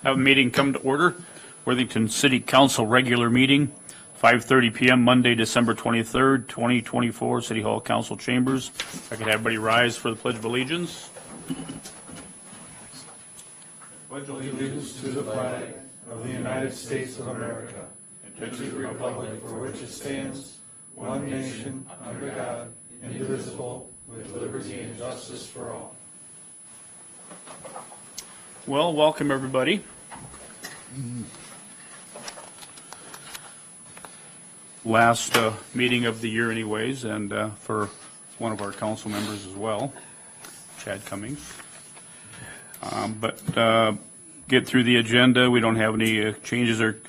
Have a meeting come to order. Worthington City Council regular meeting, 5:30 p.m. Monday, December 23rd, 2024, City Hall Council Chambers. If I could have everybody rise for the Pledge of Allegiance. Pledge allegiance to the flag of the United States of America and to the republic for which it stands, one nation, under God, indivisible, with liberty and justice for all. Well, welcome everybody. Last meeting of the year anyways, and for one of our council members as well, Chad Cummings. But get through the agenda. We don't have any changes or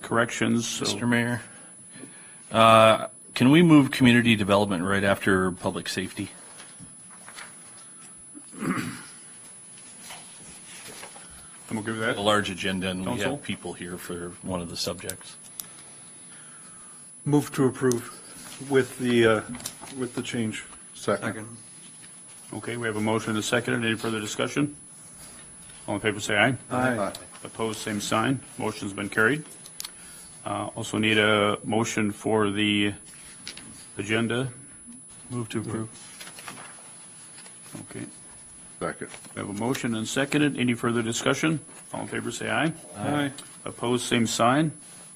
corrections. So. Mr. Mayor, can we move community development right after public safety? I'm okay with A that. large agenda, and we Council? have people here for one of the subjects. Move to approve with the change. Second. Okay, we have a motion and a second. Any further discussion? All in favor, say aye. Aye. Opposed, same sign. Motion's been carried. Also need a motion for the agenda. Move to approve. Okay. Second. We have a motion and seconded. Any further discussion? All in favor, say aye. Aye. Opposed, same sign.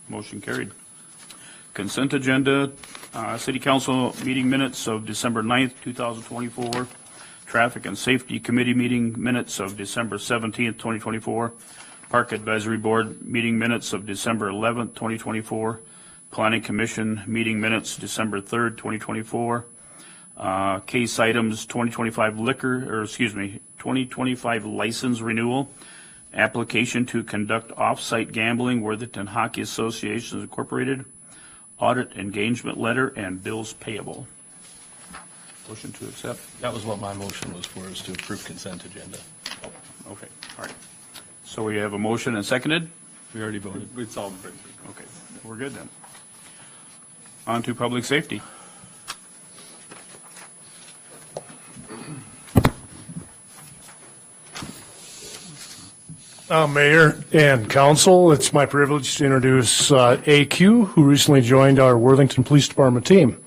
Motion carried. Consent agenda, City Council meeting minutes of December 9th, 2024. Traffic and Safety Committee meeting minutes of December 17th, 2024. Park Advisory Board meeting minutes of December 11th, 2024. Planning Commission meeting minutes December 3rd, 2024. Case items 2025 license renewal. Application to conduct off-site gambling, Worthington Hockey Association Incorporated. Audit engagement letter and bills payable. Motion to accept. That was what my motion was for, is to approve consent agenda. Okay, all right. So we have a motion and seconded? We already voted. It's all, okay, we're good then. On to public safety. Mayor and Council, it's my privilege to introduce AQ, who recently joined our Worthington Police Department team.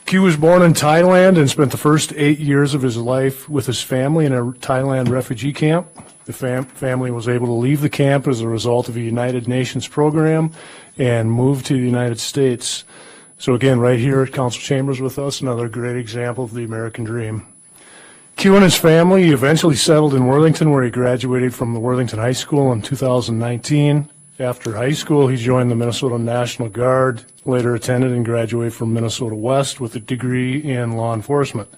Q was born in Thailand and spent the first 8 years of his life with his family in a Thailand refugee camp. The family was able to leave the camp as a result of a United Nations program and move to the United States. So again, right here at Council Chambers with us, another great example of the American dream. Q and his family eventually settled in Worthington, where he graduated from the Worthington High School in 2019. After high school, he joined the Minnesota National Guard, later attended and graduated from Minnesota West with a degree in law enforcement.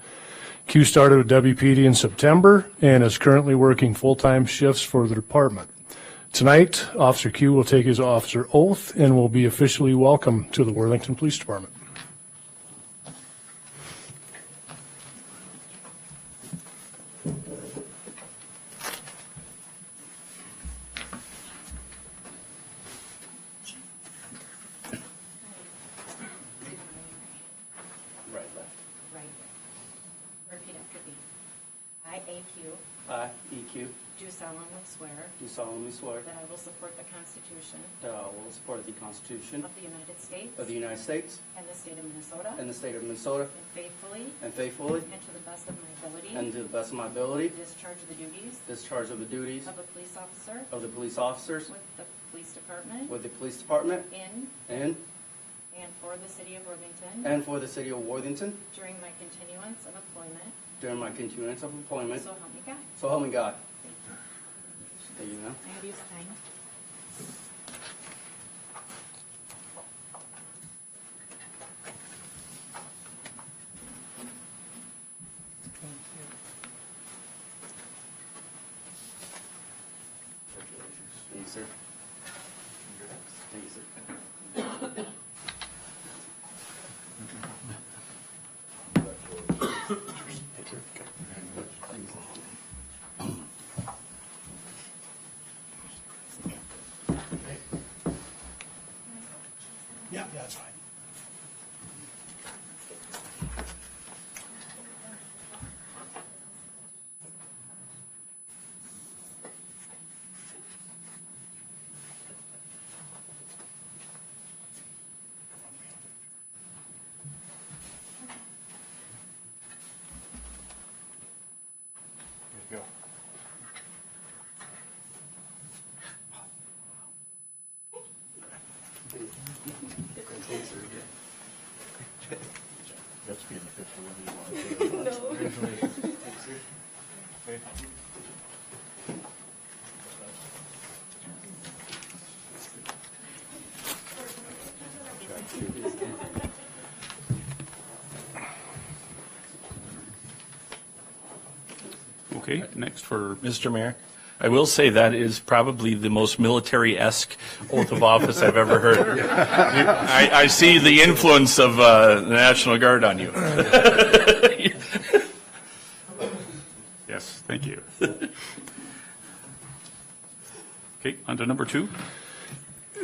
Q started with WPD in September and is currently working full-time shifts for the department. Tonight, Officer Q will take his officer oath and will be officially welcomed to the Worthington Police Department. Repeat after me. I, AQ, I, EQ, do solemnly swear that I will support the Constitution that I will support the Constitution of the United States of the United States and the state of Minnesota, and the state of Minnesota, and faithfully, and and to the best of my ability, to the best of my ability, discharge the duties discharge of the duties of a police officer of the police officers with the police department with the police department in in and for the city of Worthington and for the city of Worthington during my continuance of employment. during my continuance of employment. So help me God. So help me God. Thank you. There you go. I have you sign. Thank you, sir. Thank you, sir. That's being official. Okay, next for, Mr. Mayor, I will say that is probably the most military-esque oath of office I've ever heard. I see the influence of the National Guard on you. yes, thank you. Okay, on to number 2.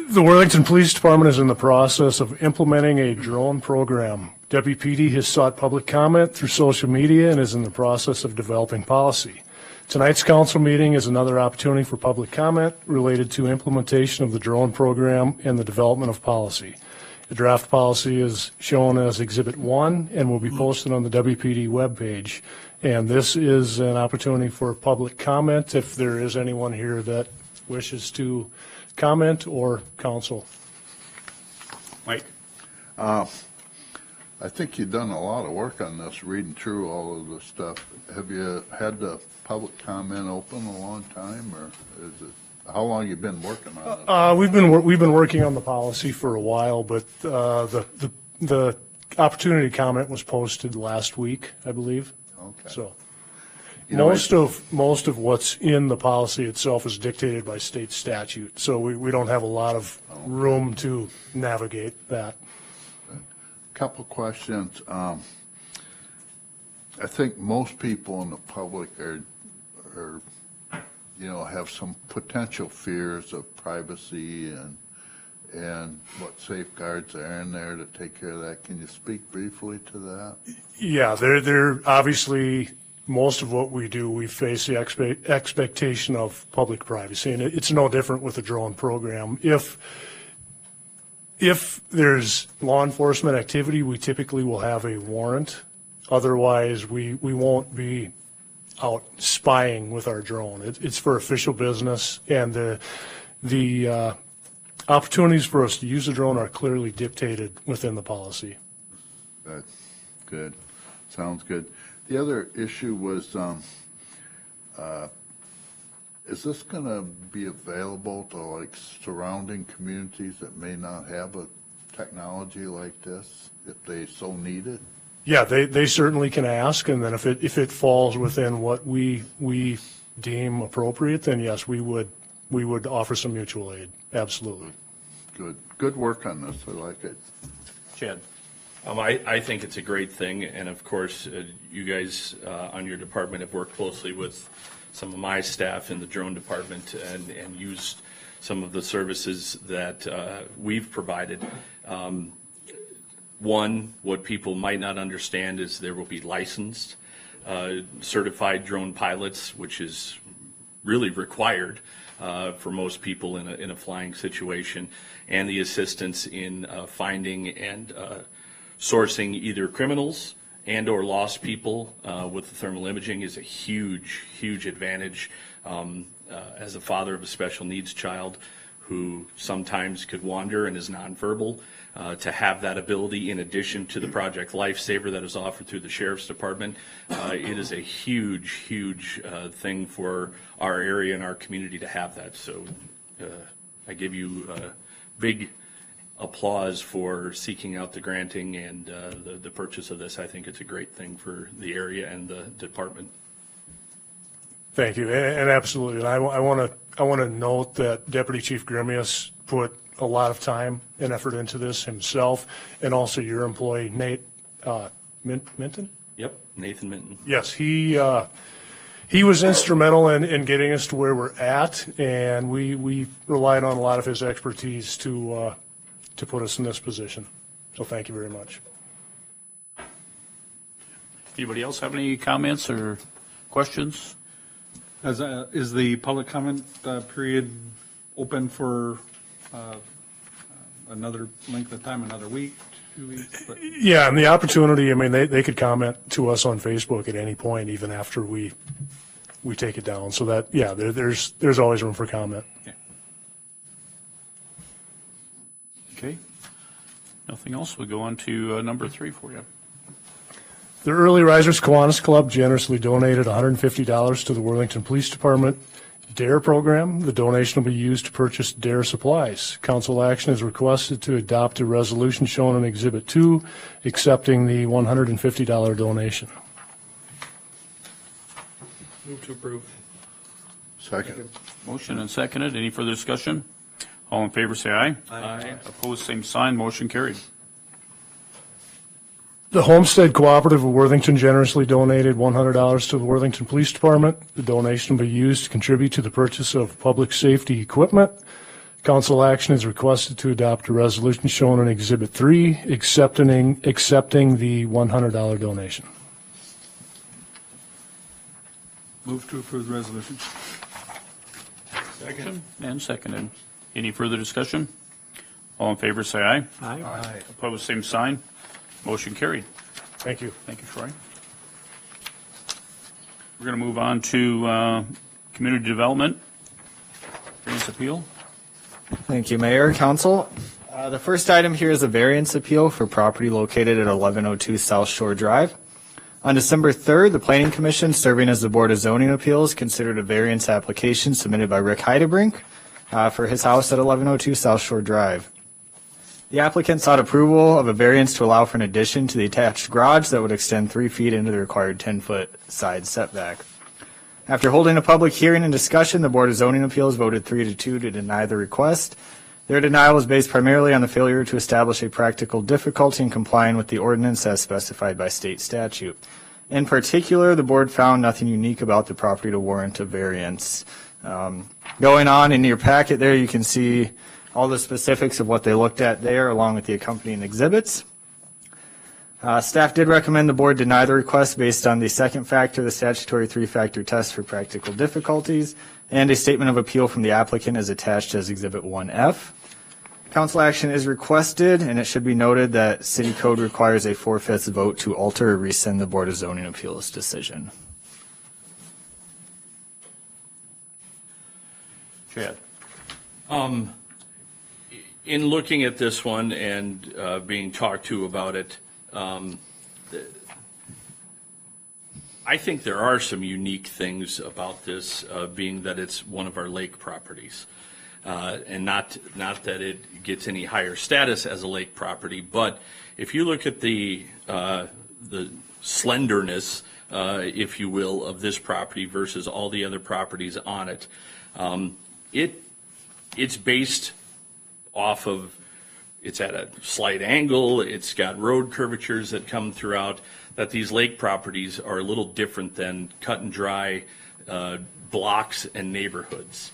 The Worthington Police Department is in the process of implementing a drone program. WPD has sought public comment through social media and is in the process of developing policy. Tonight's council meeting is another opportunity for public comment related to implementation of the drone program and the development of policy. The draft policy is shown as Exhibit 1 and will be posted on the WPD webpage. And this is an opportunity for public comment if there is anyone here that wishes to comment or counsel. Mike? I think you've done a lot of work on this, reading through all of the stuff. Have you had the public comment open a long time, or is it, how long you been working on it? We've been working on the policy for a while, but the opportunity comment was posted last week, I believe. Okay. So You know, most of what's in the policy itself is dictated by state statute, so we don't have a lot of room to navigate that. Couple questions. I think most people in the public are, have some potential fears of privacy and what safeguards are in there to take care of that. Can you speak briefly to that? Yeah, they're obviously, most of what we do, we face the expectation of public privacy, and it's no different with the drone program. If there's law enforcement activity, we typically will have a warrant. Otherwise, we won't be out spying with our drone. It's for official business, and the opportunities for us to use the drone are clearly dictated within the policy. That's good. Sounds good. The other issue was, is this going to be available to like surrounding communities that may not have a technology like this, if they so need it? Yeah, they certainly can ask, and then if it falls within what we deem appropriate, then yes, we would offer some mutual aid. Absolutely. Good work on this. I like it. Chad? I think it's a great thing, and of course, you guys on your department have worked closely with some of my staff in the drone department and used some of the services that we've provided. One, what people might not understand is there will be licensed, certified drone pilots, which is really required for most people in a flying situation, and the assistance in finding and sourcing either criminals and or lost people with the thermal imaging is a huge, huge advantage. As a father of a special needs child who sometimes could wander and is nonverbal, to have that ability in addition to the Project Lifesaver that is offered through the Sheriff's Department, it is a huge, huge thing for our area and our community to have that. So I give you big applause for seeking out the granting and the purchase of this. I think it's a great thing for the area and the department. Thank you, and absolutely. And I want to note that Deputy Chief Grimius put a lot of time and effort into this himself, and also your employee Nate Minton. Yep, Nathan Minton. Yes, he was instrumental in getting us to where we're at, and we relied on a lot of his expertise to put us in this position. So thank you very much. Anybody else have any comments or questions? Is the public comment period open for another length of time, another week, 2 weeks? Yeah, and the opportunity, I mean, they could comment to us on Facebook at any point, even after we take it down. So that, yeah, there's always room for comment. Okay. Nothing else. We'll go on to number 3 for you. The Early Risers Kiwanis Club generously donated $150 to the Worthington Police Department DARE program. The donation will be used to purchase DARE supplies. Council action is requested to adopt a resolution shown in Exhibit 2, accepting the $150 donation. Move to approve. Second. Motion and seconded. Any further discussion? All in favor, say aye. Aye. Opposed, same sign. Motion carried. The Homestead Cooperative of Worthington generously donated $100 to the Worthington Police Department. The donation will be used to contribute to the purchase of public safety equipment. Council action is requested to adopt a resolution shown in Exhibit 3, accepting the $100 donation. Move to approve the resolution. Second. And seconded. Any further discussion? All in favor, say aye. Aye. Opposed, same sign. Motion carried. Thank you. Thank you, Troy. We're going to move on to community development. Variance appeal. Thank you, Mayor, Council. The first item here is a variance appeal for property located at 1102 South Shore Drive. On December 3rd, the Planning Commission, serving as the Board of Zoning Appeals, considered a variance application submitted by Rick Heidebrink for his house at 1102 South Shore Drive. The applicant sought approval of a variance to allow for an addition to the attached garage that would extend 3 feet into the required 10-foot side setback. After holding a public hearing and discussion, the Board of Zoning Appeals voted 3-2 to deny the request. Their denial was based primarily on the failure to establish a practical difficulty in complying with the ordinance as specified by state statute. In particular, the board found nothing unique about the property to warrant a variance. Going on in your packet there, you can see all the specifics of what they looked at there, along with the accompanying exhibits. Staff did recommend the board deny the request based on the second factor, the statutory 3-factor test for practical difficulties, and a statement of appeal from the applicant is attached as Exhibit 1F. Council action is requested, and it should be noted that City Code requires a 4/5 vote to alter or rescind the Board of Zoning Appeals decision. Chad. In looking at this one and being talked to about it, I think there are some unique things about this, being that it's one of our lake properties. And not that it gets any higher status as a lake property, but if you look at the slenderness, if you will, of this property versus all the other properties on it, it's based off of, it's at a slight angle, it's got road curvatures that come throughout, that these lake properties are a little different than cut and dry blocks and neighborhoods.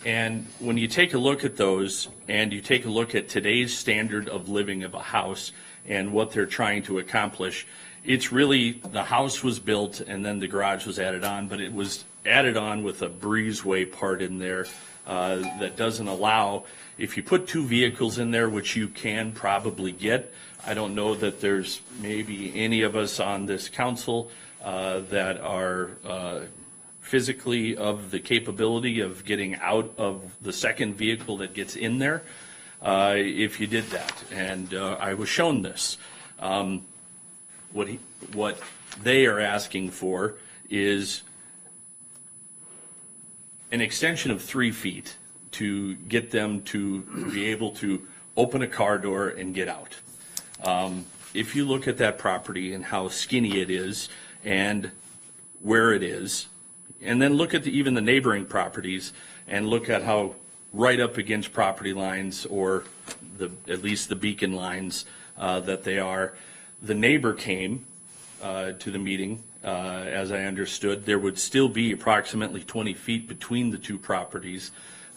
And when you take a look at those and you take a look at today's standard of living of a house and what they're trying to accomplish, it's really, the house was built and then the garage was added on, but it was added on with a breezeway part in there that doesn't allow, if you put 2 vehicles in there, which you can probably get, I don't know that there's maybe any of us on this council that are physically of the capability of getting out of the second vehicle that gets in there if you did that. And I was shown this. What they are asking for is an extension of 3 feet to get them to be able to open a car door and get out. If you look at that property and how skinny it is and where it is, and then look at even the neighboring properties and look at how right up against property lines, or at least the beacon lines that they are. The neighbor came to the meeting, as I understood. There would still be approximately 20 feet between the 2 properties,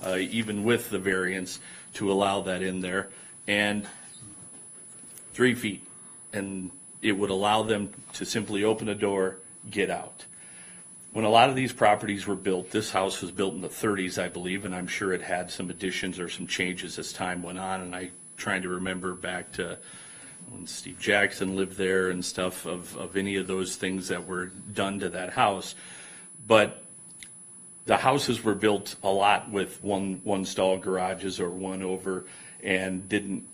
even with the variance, to allow that in there. And 3 feet, and it would allow them to simply open a door, get out. When a lot of these properties were built, this house was built in the 30s, I believe, and I'm sure it had some additions or some changes as time went on. And I'm trying to remember back to when Steve Jackson lived there and stuff of any of those things that were done to that house. But the houses were built a lot with one stall garages or one over, and didn't,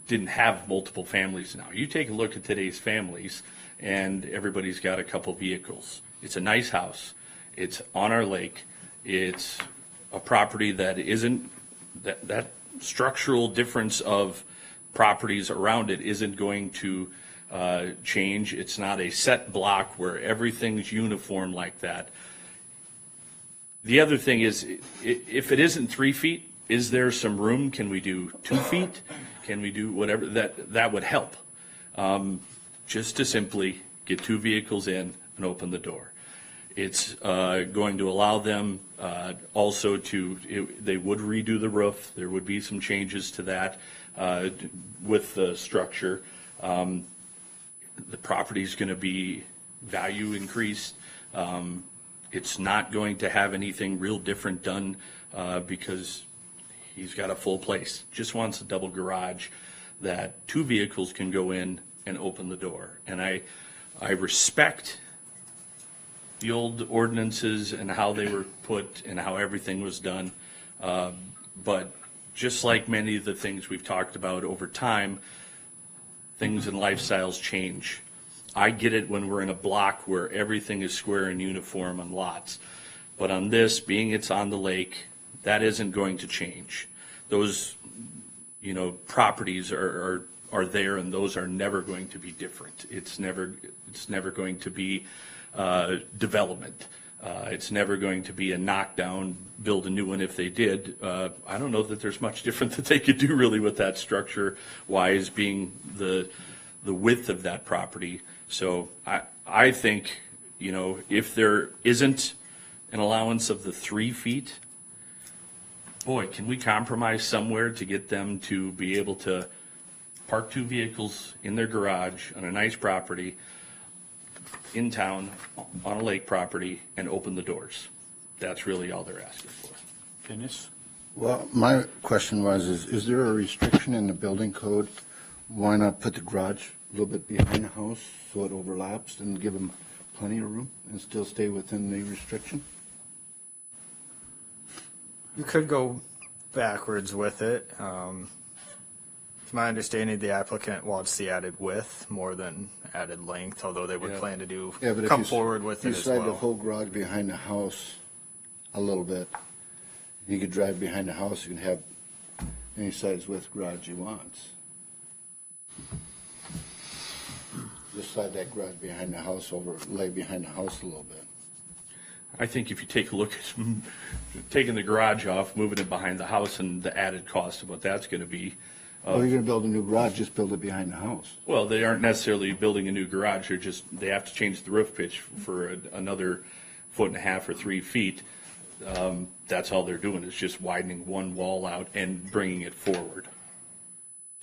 didn't have multiple families now. You take a look at today's families, and everybody's got a couple vehicles. It's a nice house. It's on our lake. It's a property that isn't, that structural difference of properties around it isn't going to change. It's not a set block where everything's uniform like that. The other thing is, if it isn't 3 feet, is there some room? Can we do 2 feet? Can we do whatever? That would help. Just to simply get 2 vehicles in and open the door. It's going to allow them also they would redo the roof. There would be some changes to that with the structure. The property's going to be value increased. It's not going to have anything real different done because he's got a full place. Just wants a double garage that 2 vehicles can go in and open the door. And I respect the old ordinances and how they were put and how everything was done. But just like many of the things we've talked about over time, things and lifestyles change. I get it when we're in a block where everything is square and uniform on lots. But on this, being it's on the lake, that isn't going to change. Those, properties are there, and those are never going to be different. It's never going to be development. It's never going to be a knockdown, build a new one if they did. I don't know that there's much different that they could do really with that structure-wise, being the width of that property. So I think, if there isn't an allowance of the 3 feet, boy, can we compromise somewhere to get them to be able to park 2 vehicles in their garage on a nice property in town on a lake property and open the doors. That's really all they're asking for. Dennis? Well, my question was, is there a restriction in the building code? Why not put the garage a little bit behind the house so it overlaps and give them plenty of room and still stay within the restriction? You could go backwards with it. It's my understanding the applicant wants the added width more than added length, although they would plan to come forward with it as You slide the well. whole garage behind the house a little bit. You could drive behind the house, you can have any size width garage you want. Just slide that garage behind the house over, lay behind the house a little bit. I think if you take a look at taking the garage off, moving it behind the house, and the added cost of what that's going to be. Well, you're gonna build a new garage, just build it behind the house. Well, they aren't necessarily building a new garage. They have to change the roof pitch for another 1.5 or 3 feet. That's all they're doing is just widening one wall out and bringing it forward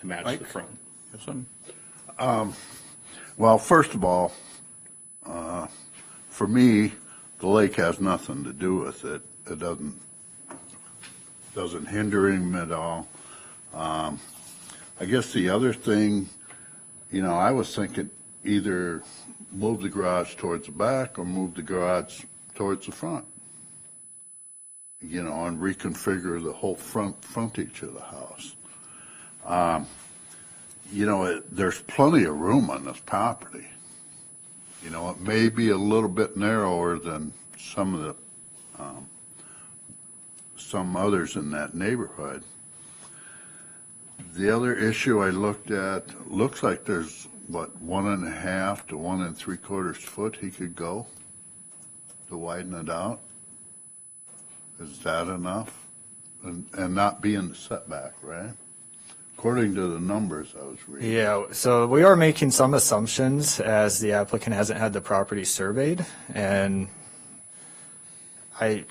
to match the front. Yes, son? Well, first of all, for me, the lake has nothing to do with it. It doesn't hinder him at all. I guess the other thing, I was thinking either move the garage towards the back or move the garage towards the front, and reconfigure the whole frontage of the house. There's plenty of room on this property. It may be a little bit narrower than some of the some others in that neighborhood. The other issue I looked at, looks like there's, 1.5 to 1 3/4 foot he could go to widen it out. Is that enough? And not be in the setback, right? According to the numbers I was reading. Yeah, so we are making some assumptions as the applicant hasn't had the property surveyed. And it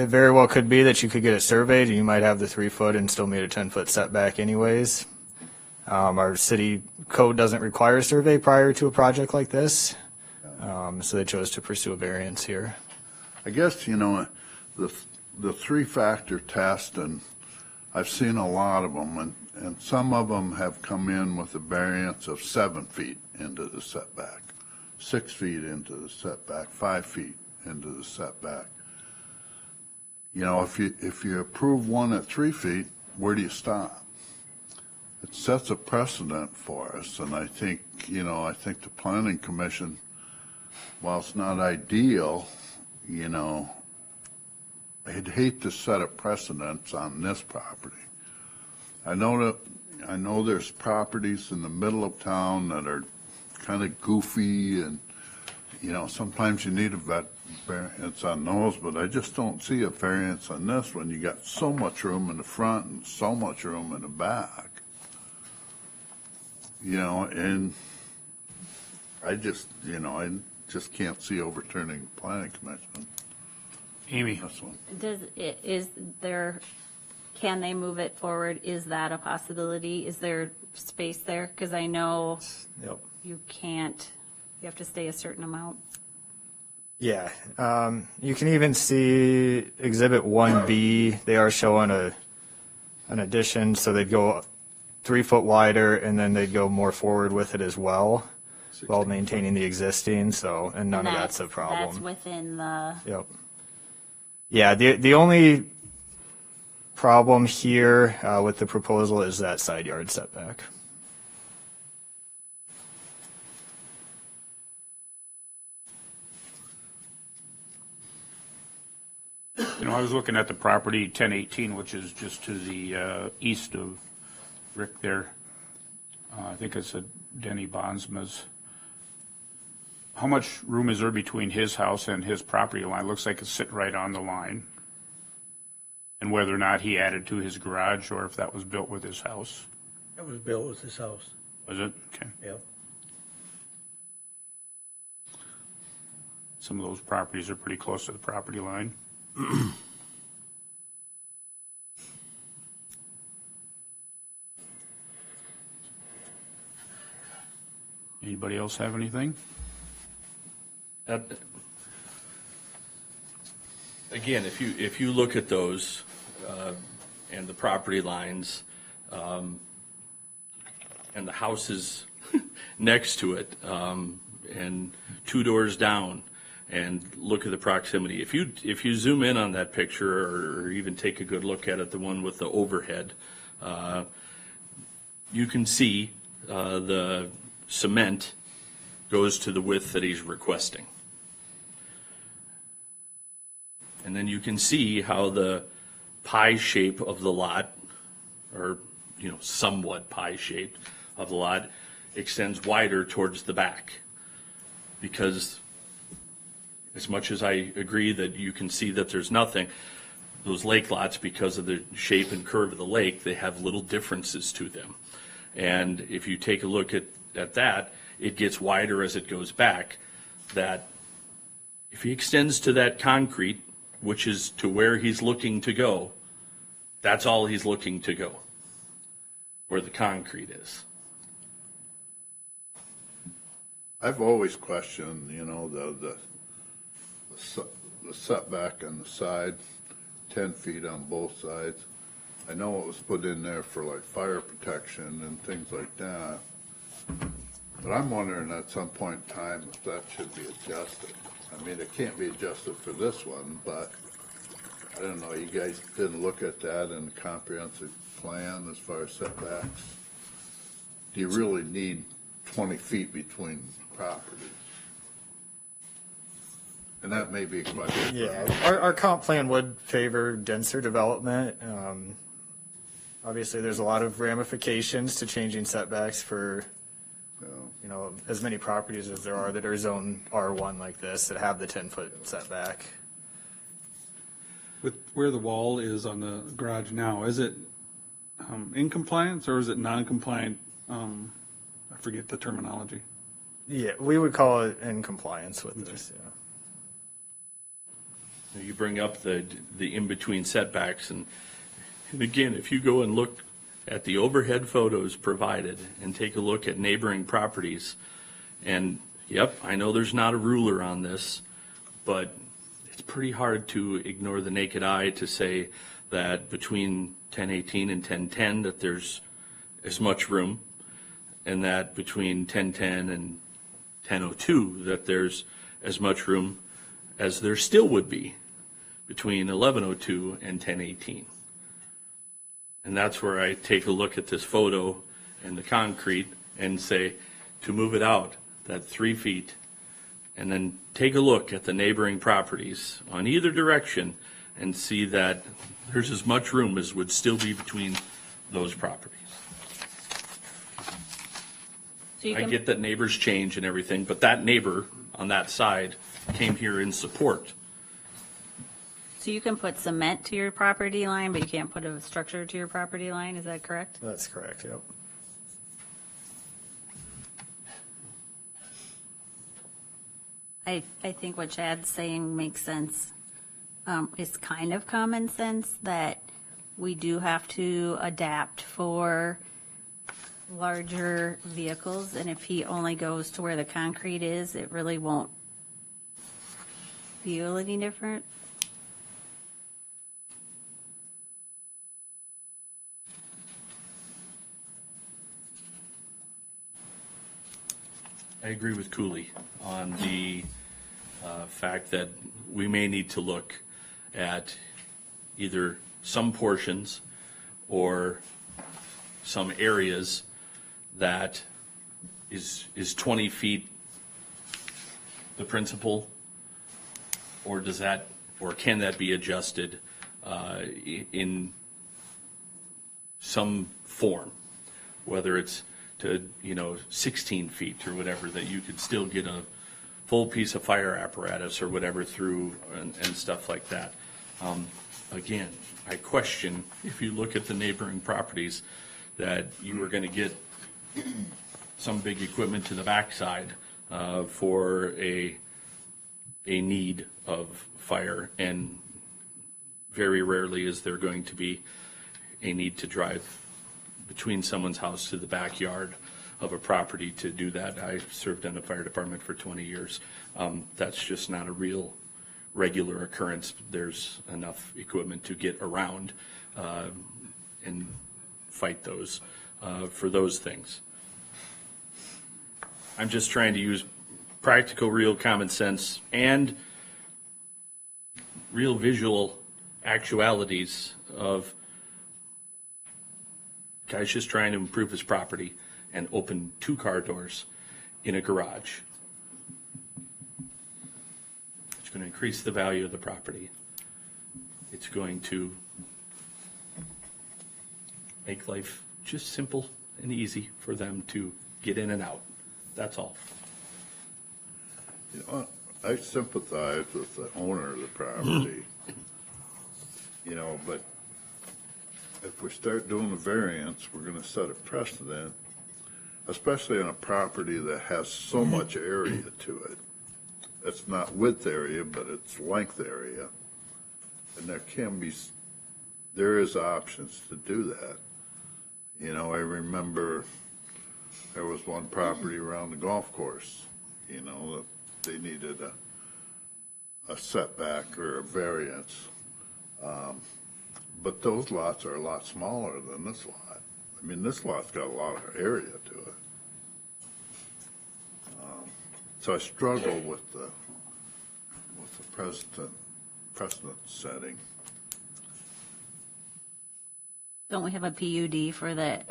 very well could be that you could get it surveyed and you might have the 3 foot and still meet a 10-foot setback anyways. Our city code doesn't require a survey prior to a project like this. So they chose to pursue a variance here. I guess, the 3-factor test, and I've seen a lot of them, and some of them have come in with a variance of 7 feet into the setback, 6 feet into the setback, 5 feet into the setback. If you approve one at 3 feet, where do you stop? it sets a precedent for us, and I think, I think the planning commission, while it's not ideal, I'd hate to set a precedent on this property. I know there's properties in the middle of town that are kind of goofy, and, sometimes you need a variance on those, but I just don't see a variance on this when you got so much room in the front and so much room in the back. And I just can't see overturning the planning commission. Amy? This one. Can they move it forward? Is that a possibility? Is there space there? Because I know Yep. you can't, you have to stay a certain amount. Yeah, you can even see Exhibit 1B. They are showing an addition, so they'd go 3 foot wider, and then they'd go more forward with it as well, while maintaining the existing. So, and none of that's a problem. That's within the, Yep. Yeah, the only problem here with the proposal is that side yard setback. I was looking at the property 1018, which is just to the east of Rick there. I think it's a Denny Bondsma's. How much room is there between his house and his property line? Looks like it's sitting right on the line. And whether or not he added to his garage or if that was built with his house. That was built with his house. Was it? Okay. Yep. Some of those properties are pretty close to the property line. Anybody else have anything? Again, if you look at those and the property lines and the houses next to it and 2 doors down, and look at the proximity. If you zoom in on that picture, or even take a good look at it, the one with the overhead, you can see the cement goes to the width that he's requesting. And then you can see how the pie shape of the lot, or somewhat pie shape of the lot, extends wider towards the back. Because as much as I agree that you can see that there's nothing, those lake lots, because of the shape and curve of the lake, they have little differences to them. And if you take a look at that, it gets wider as it goes back. That if he extends to that concrete, which is to where he's looking to go, that's all he's looking to go, where the concrete is. I've always questioned, the setback on the side, 10 feet on both sides. I know it was put in there for like fire protection and things like that. But I'm wondering at some point in time if that should be adjusted. I mean, it can't be adjusted for this one, but I don't know, you guys didn't look at that in the comprehensive plan as far as setbacks. Do you really need 20 feet between properties? And that may be a question. Yeah, our comp plan would favor denser development. Obviously, there's a lot of ramifications to changing setbacks for, as many properties as there are that are zone R1 like this that have the 10-foot setback. With where the wall is on the garage now, is it in compliance or is it non-compliant? I forget the terminology. Yeah, we would call it in compliance with this, yeah. You bring up the in-between setbacks, and again, if you go and look at the overhead photos provided and take a look at neighboring properties, and yep, I know there's not a ruler on this, but it's pretty hard to ignore the naked eye to say that between 1018 and 1010 that there's as much room, and that between 1010 and 1002 that there's as much room as there still would be between 1102 and 1018. And that's where I take a look at this photo and the concrete and say, to move it out that 3 feet, and then take a look at the neighboring properties on either direction and see that there's as much room as would still be between those properties. So you I can, get that neighbors change and everything, but that neighbor on that side came here in support. so you can put cement to your property line, but you can't put a structure to your property line, is that correct? That's correct, yep. I think what Chad's saying makes sense. It's kind of common sense that we do have to adapt for larger vehicles, and if he only goes to where the concrete is, it really won't feel any different. I agree with Cooley on the fact that we may need to look at either some portions or some areas that is 20 feet the principal, or does that, or can that be adjusted in some form, whether it's to, 16 feet or whatever, that you could still get a full piece of fire apparatus or whatever through and stuff like that. Again, I question, if you look at the neighboring properties, that you are going to get some big equipment to the backside for a need of fire, and very rarely is there going to be a need to drive between someone's house to the backyard of a property to do that. I served in the fire department for 20 years. That's just not a real regular occurrence. There's enough equipment to get around and fight those for those things. I'm just trying to use practical, real common sense and real visual actualities of guy's just trying to improve his property and open 2 car doors in a garage. It's going to increase the value of the property. It's going to make life just simple and easy for them to get in and out. That's all. I sympathize with the owner of the property, but if we start doing the variance, we're gonna set a precedent, especially on a property that has so much area to it. It's not width area, but it's length area. And there is options to do that. I remember there was one property around the golf course, that they needed a setback or a variance. But those lots are a lot smaller than this lot. I mean, this lot's got a lot of area to it. So I struggle with the precedent setting. Don't we have a PUD for the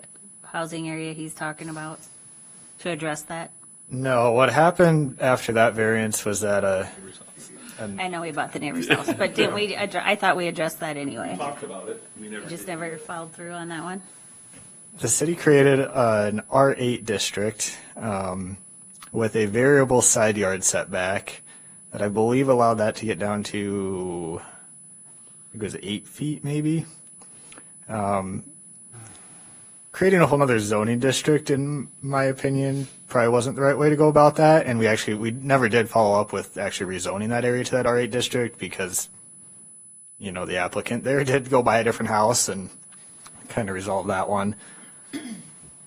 housing area he's talking about to address that? No, what happened after that variance was that I know we bought the neighbor's house, but didn't we, I thought we addressed that anyway. Talked about it. We never Just did. never followed through on that one? the city created an R8 district with a variable side yard setback that I believe allowed that to get down to, I think it was 8 feet maybe. Creating a whole nother zoning district, in my opinion, probably wasn't the right way to go about that. And we never did follow up with actually rezoning that area to that R8 district because, the applicant there did go buy a different house and kind of resolve that one.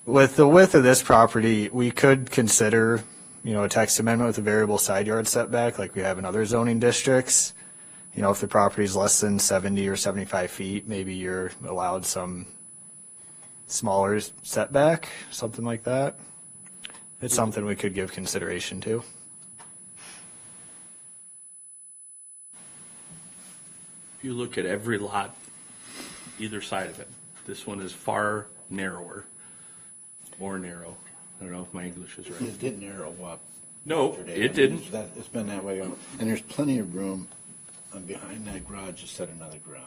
With the width of this property, we could consider, a text amendment with a variable side yard setback like we have in other zoning districts. If the property is less than 70 or 75 feet, maybe you're allowed some smaller setback, something like that. It's something we could give consideration to. If you look at every lot, either side of it, this one is far narrower. More narrow. I don't know if my English is right. It did narrow up. No, yesterday. it didn't. It's been that way, and there's plenty of room behind that garage to set another garage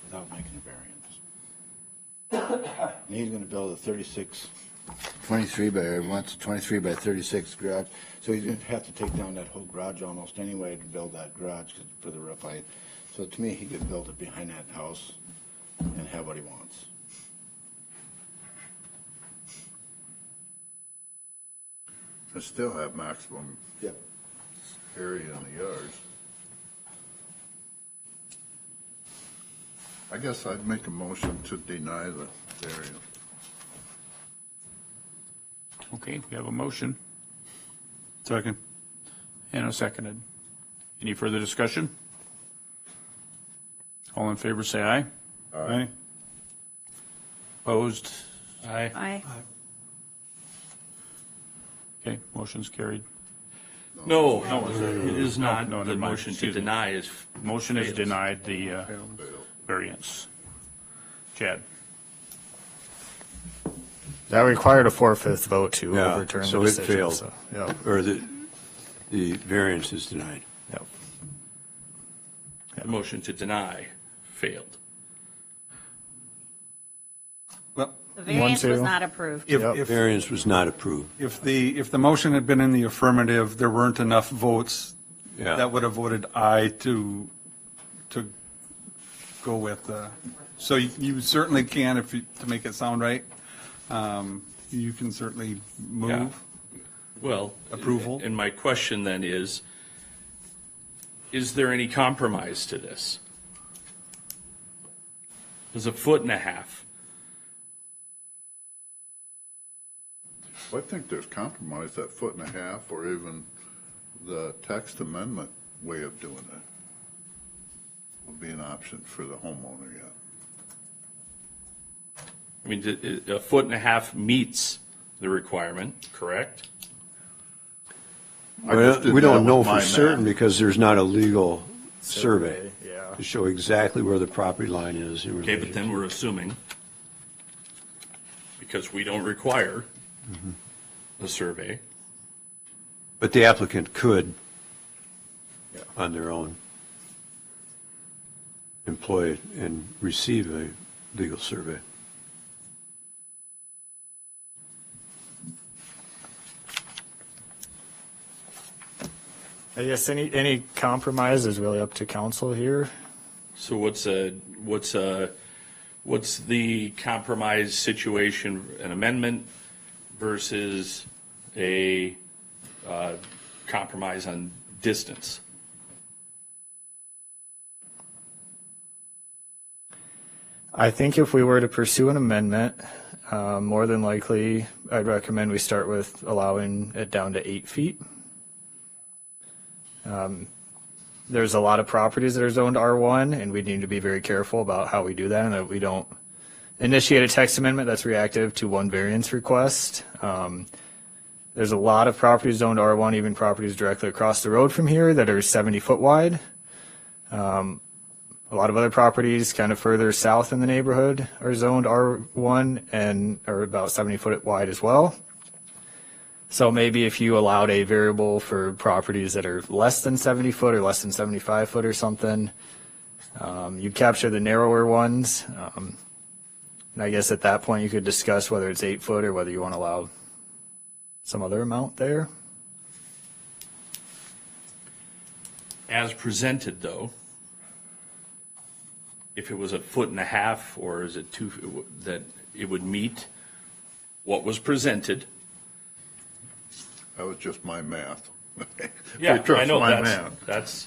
without making a variance. And he's gonna build a 23 by 36 garage, so he's gonna have to take down that whole garage almost anyway to build that garage for the roof height. So to me, he could build it behind that house and have what he wants. I still have maximum Yep. area in the yards. I guess I'd make a motion to deny the variance. Okay, we have a motion Second. and a seconded. Any further discussion? All in favor, say aye. Aye. Opposed? Aye. Aye. Okay, motion's carried. No, it is not. no, The never mind. motion to Excuse me. deny is. Motion is fails. denied the variance. Chad? That required a 4/5 vote to Yeah, overturn the so it decision. failed. So, yeah. Or the variance is denied. Yep. The motion to deny failed. Well, The variance was two. not approved. if Variance was not approved. if the motion had been in the affirmative, there weren't enough votes Yeah. that would have voted aye to go with, so you certainly can, to make it sound right, you can certainly Yeah. move. Well. Approval? And my question then is there any compromise to this? There's a 1.5 feet. I think there's compromise, that 1.5 foot or even the text amendment way of doing it will be an option for the homeowner yet. I mean, a 1.5 feet meets the requirement, correct? I just Well, did we that don't with know my for certain math. because there's not a legal survey Yeah. to show exactly where the property line is. in Okay, but relation then to- we're assuming, because we don't require a survey, But the applicant could, on their own, employ and receive a legal survey. I guess any compromise is really up to council here. so what's the compromise situation, an amendment versus a compromise on distance? I think if we were to pursue an amendment, more than likely, I'd recommend we start with allowing it down to 8 feet. There's a lot of properties that are zoned R1, and we need to be very careful about how we do that, and that we don't initiate a text amendment that's reactive to one variance request. There's a lot of properties zoned R1, even properties directly across the road from here that are 70-foot wide. A lot of other properties kind of further south in the neighborhood are zoned R1 and are about 70-foot wide as well. So maybe if you allowed a variable for properties that are less than 70 foot or less than 75 foot or something, you capture the narrower ones. And I guess at that point you could discuss whether it's 8 foot or whether you want to allow some other amount there. As presented, though, if it was a 1.5 feet, or is it 2, that it would meet what was presented? That was just my math. Yeah, If you trust I know, my math. that's,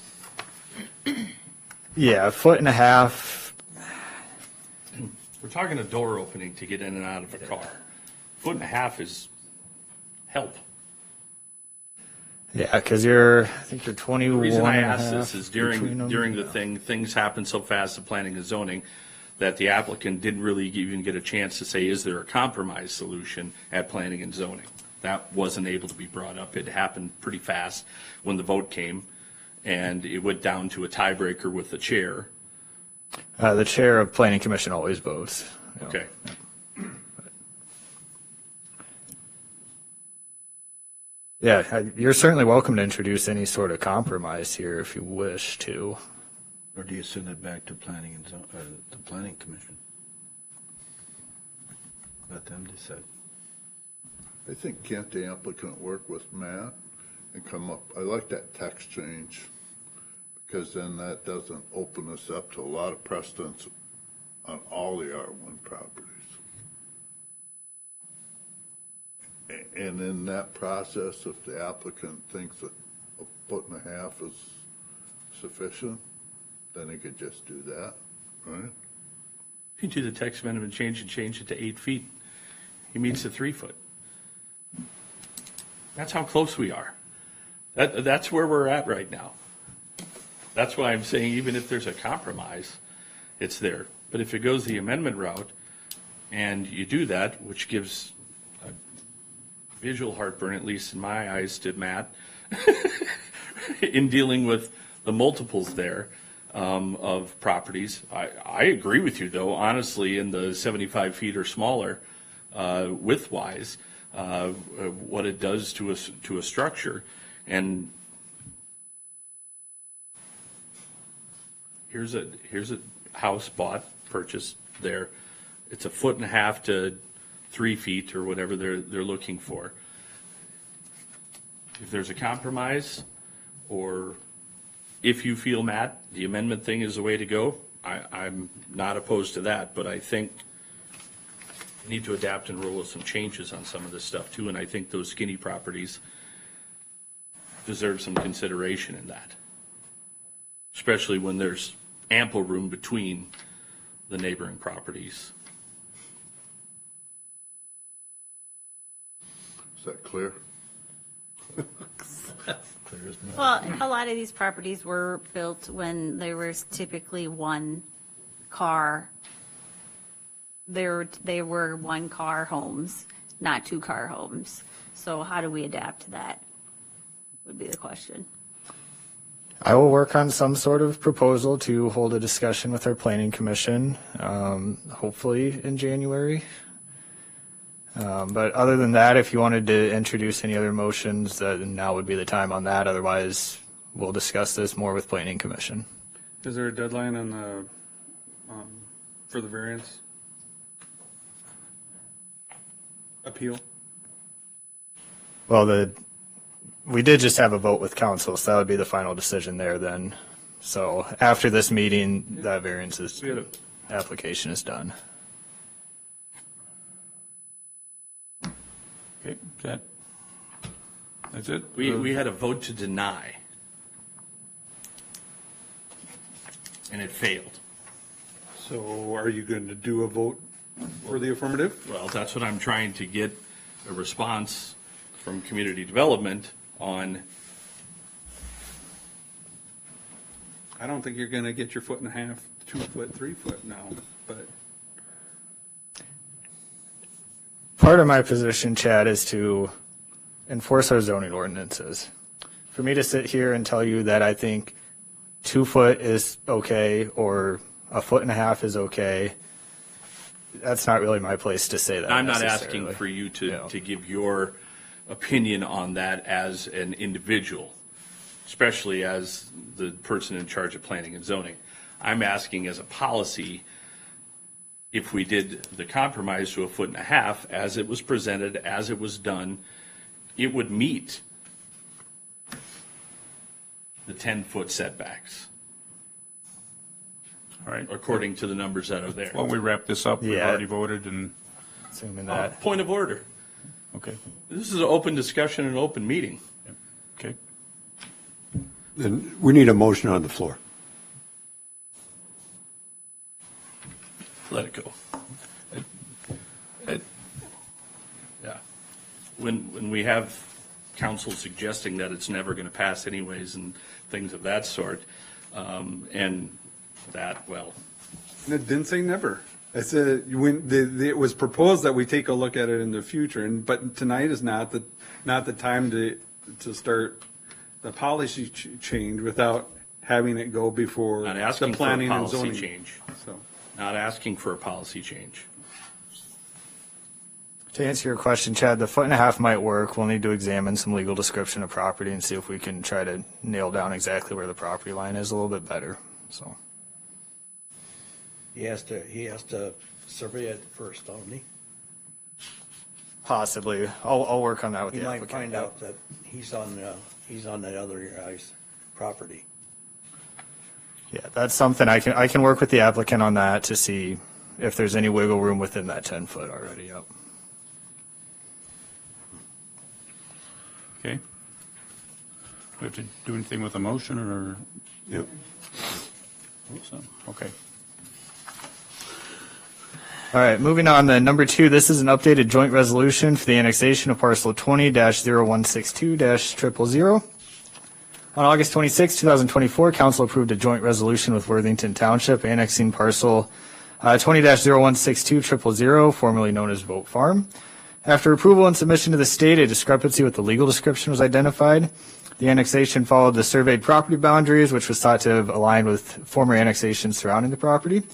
Yeah, 1.5 feet. we're talking a door opening to get in and out of a car. 1.5 feet is help. Yeah, because I think you're 21 The reason I and a ask this half is between them. during the thing, things happen so fast, the planning and zoning, that the applicant didn't really even get a chance to say, is there a compromise solution at planning and zoning? That wasn't able to be brought up. It happened pretty fast when the vote came, and it went down to a tiebreaker with the chair. The chair of planning commission always votes. Okay. Yeah, you're certainly welcome to introduce any sort of compromise here if you wish to. Or do you send it back to planning and the planning commission? Let them decide. I think can't the applicant work with Matt and come up, I like that text change, because then that doesn't open us up to a lot of precedents on all the R1 properties. And in that process, if the applicant thinks that 1.5 feet is sufficient, then he could just do that, right? If you do the text amendment change it to 8 feet, he meets the 3 foot. That's how close we are. That's where we're at right now. That's why I'm saying even if there's a compromise, it's there. But if it goes the amendment route and you do that, which gives a visual heartburn, at least in my eyes, to Matt, in dealing with the multiples there of properties. I agree with you, though, honestly, in the 75 feet or smaller width-wise, what it does to a structure. And here's a house bought, purchased there. It's 1.5 feet to 3 feet or whatever they're looking for. If there's a compromise, or if you feel, Matt, the amendment thing is the way to go, I'm not opposed to that, but I think we need to adapt and roll with some changes on some of this stuff too, and I think those skinny properties deserve some consideration in that, especially when there's ample room between the neighboring properties. Is that clear? Well, a lot of these properties were built when there was typically one car. They were one car homes, not 2 car homes. So how do we adapt to that would be the question. I will work on some sort of proposal to hold a discussion with our planning commission, hopefully in January. But other than that, if you wanted to introduce any other motions, now would be the time on that. Otherwise, we'll discuss this more with planning commission. Is there a deadline on the, for the variance appeal? Well, we did just have a vote with council, so that would be the final decision there then. So after this meeting, that variance application is done. Okay, that's it? We had a vote to deny, and it failed. So are you going to do a vote for the affirmative? Well, that's what I'm trying to get a response from community development on. I don't think you're going to get your 1.5 feet, 2 foot, 3 foot now, but Part of my position, Chad, is to enforce our zoning ordinances. For me to sit here and tell you that I think 2 foot is okay or 1.5 feet is okay, that's not really my place to say that. I'm not necessarily. asking for you to give your opinion on that as an individual, especially as the person in charge of planning and zoning. I'm asking as a policy, if we did the compromise to 1.5 feet, as it was presented, as it was done, it would meet the 10-foot setbacks, All right. according to the numbers that are there. Why don't we wrap this up? We've Yeah. already voted and, Assuming that. Point of order. okay, This is an open discussion, an open meeting. okay. Then we need a motion on the floor. Let it go. Yeah. When we have council suggesting that it's never going to pass anyways and things of that sort, and that, well, and it didn't say never. I said when it was proposed that we take a look at it in the future, but tonight is not the time to start the policy change without having it go before not the asking for a planning and policy zoning. change. So Not asking for a policy change. To answer your question, Chad, the 1.5 might work. We'll need to examine some legal description of property and see if we can try to nail down exactly where the property line is a little bit better, so. He has to survey it first, don't he? Possibly. I'll work on that with He the might applicant. find out that he's on the other guy's property. Yeah, that's something I can work with the applicant on that to see if there's any wiggle room within that 10-foot already, yep. Okay. We have to do anything with the motion or? Yep. So, okay. All right, moving on then. Number 2, this is an updated joint resolution for the annexation of parcel 20-0162-000. On August 26, 2024, council approved a joint resolution with Worthington Township annexing parcel 20-0162-000, formerly known as Vote Farm. After approval and submission to the state, a discrepancy with the legal description was identified. The annexation followed the surveyed property boundaries, which was thought to have aligned with former annexations surrounding the property.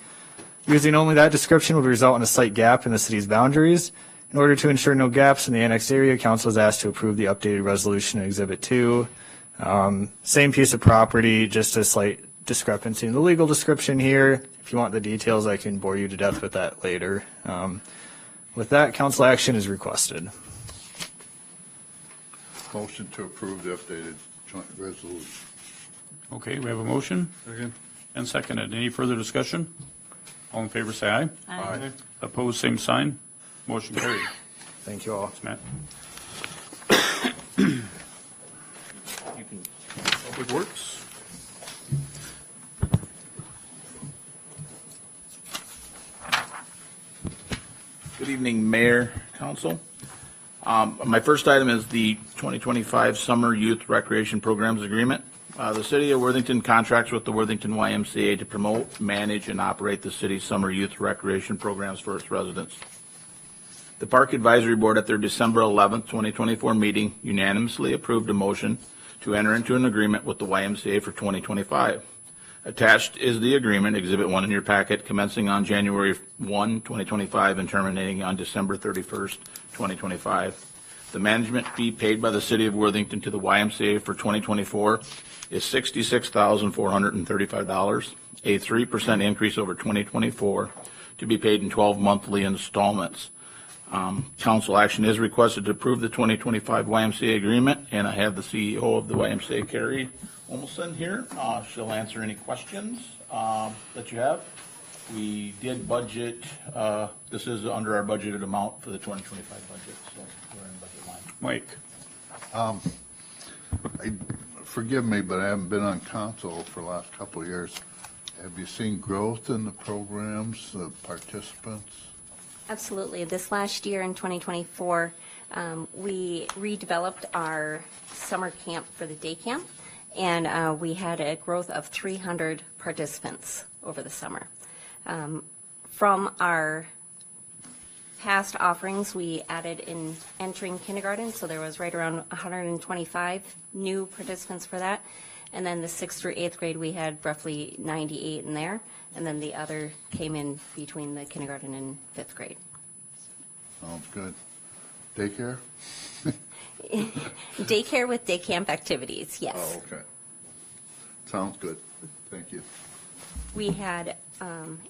Using only that description would result in a slight gap in the city's boundaries. In order to ensure no gaps in the annexed area, council was asked to approve the updated resolution in Exhibit 2. Same piece of property, just a slight discrepancy in the legal description here. If you want the details, I can bore you to death with that later. With that, council action is requested. Motion to approve the updated joint resolution. Okay, we have a motion and seconded. Any further discussion? All in favor, say aye. Aye. Opposed, same sign. Motion carried. Thank you all. Matt? You can Public Works? Good evening, Mayor, Council. My first item is the 2025 Summer Youth Recreation Programs Agreement. The City of Worthington contracts with the Worthington YMCA to promote, manage, and operate the city's summer youth recreation programs for its residents. The Park Advisory Board at their December 11th, 2024 meeting unanimously approved a motion to enter into an agreement with the YMCA for 2025. Attached is the agreement, Exhibit 1 in your packet, commencing on January 1, 2025 and terminating on December 31st, 2025. The management fee paid by the City of Worthington to the YMCA for 2024 is $66,435, a 3% increase over 2024, to be paid in 12 monthly installments. Council action is requested to approve the 2025 YMCA agreement, and I have the CEO of the YMCA, Carrie Olmstead, here. She'll answer any questions that you have. We did budget, this is under our budgeted amount for the 2025 budget, so we're in budget line. Mike? Forgive me, but I haven't been on council for the last couple of years. Have you seen growth in the programs, the participants? Absolutely. This last year in 2024, we redeveloped our summer camp for the day camp, and we had a growth of 300 participants over the summer. From our past offerings, we added in entering kindergarten, so there was right around 125 new participants for that. And then the 6th through 8th grade, we had roughly 98 in there. And then the other came in between the kindergarten and 5th grade. Sounds good. Daycare? Daycare with day camp activities, yes. Oh, okay. Sounds good. Thank you. We had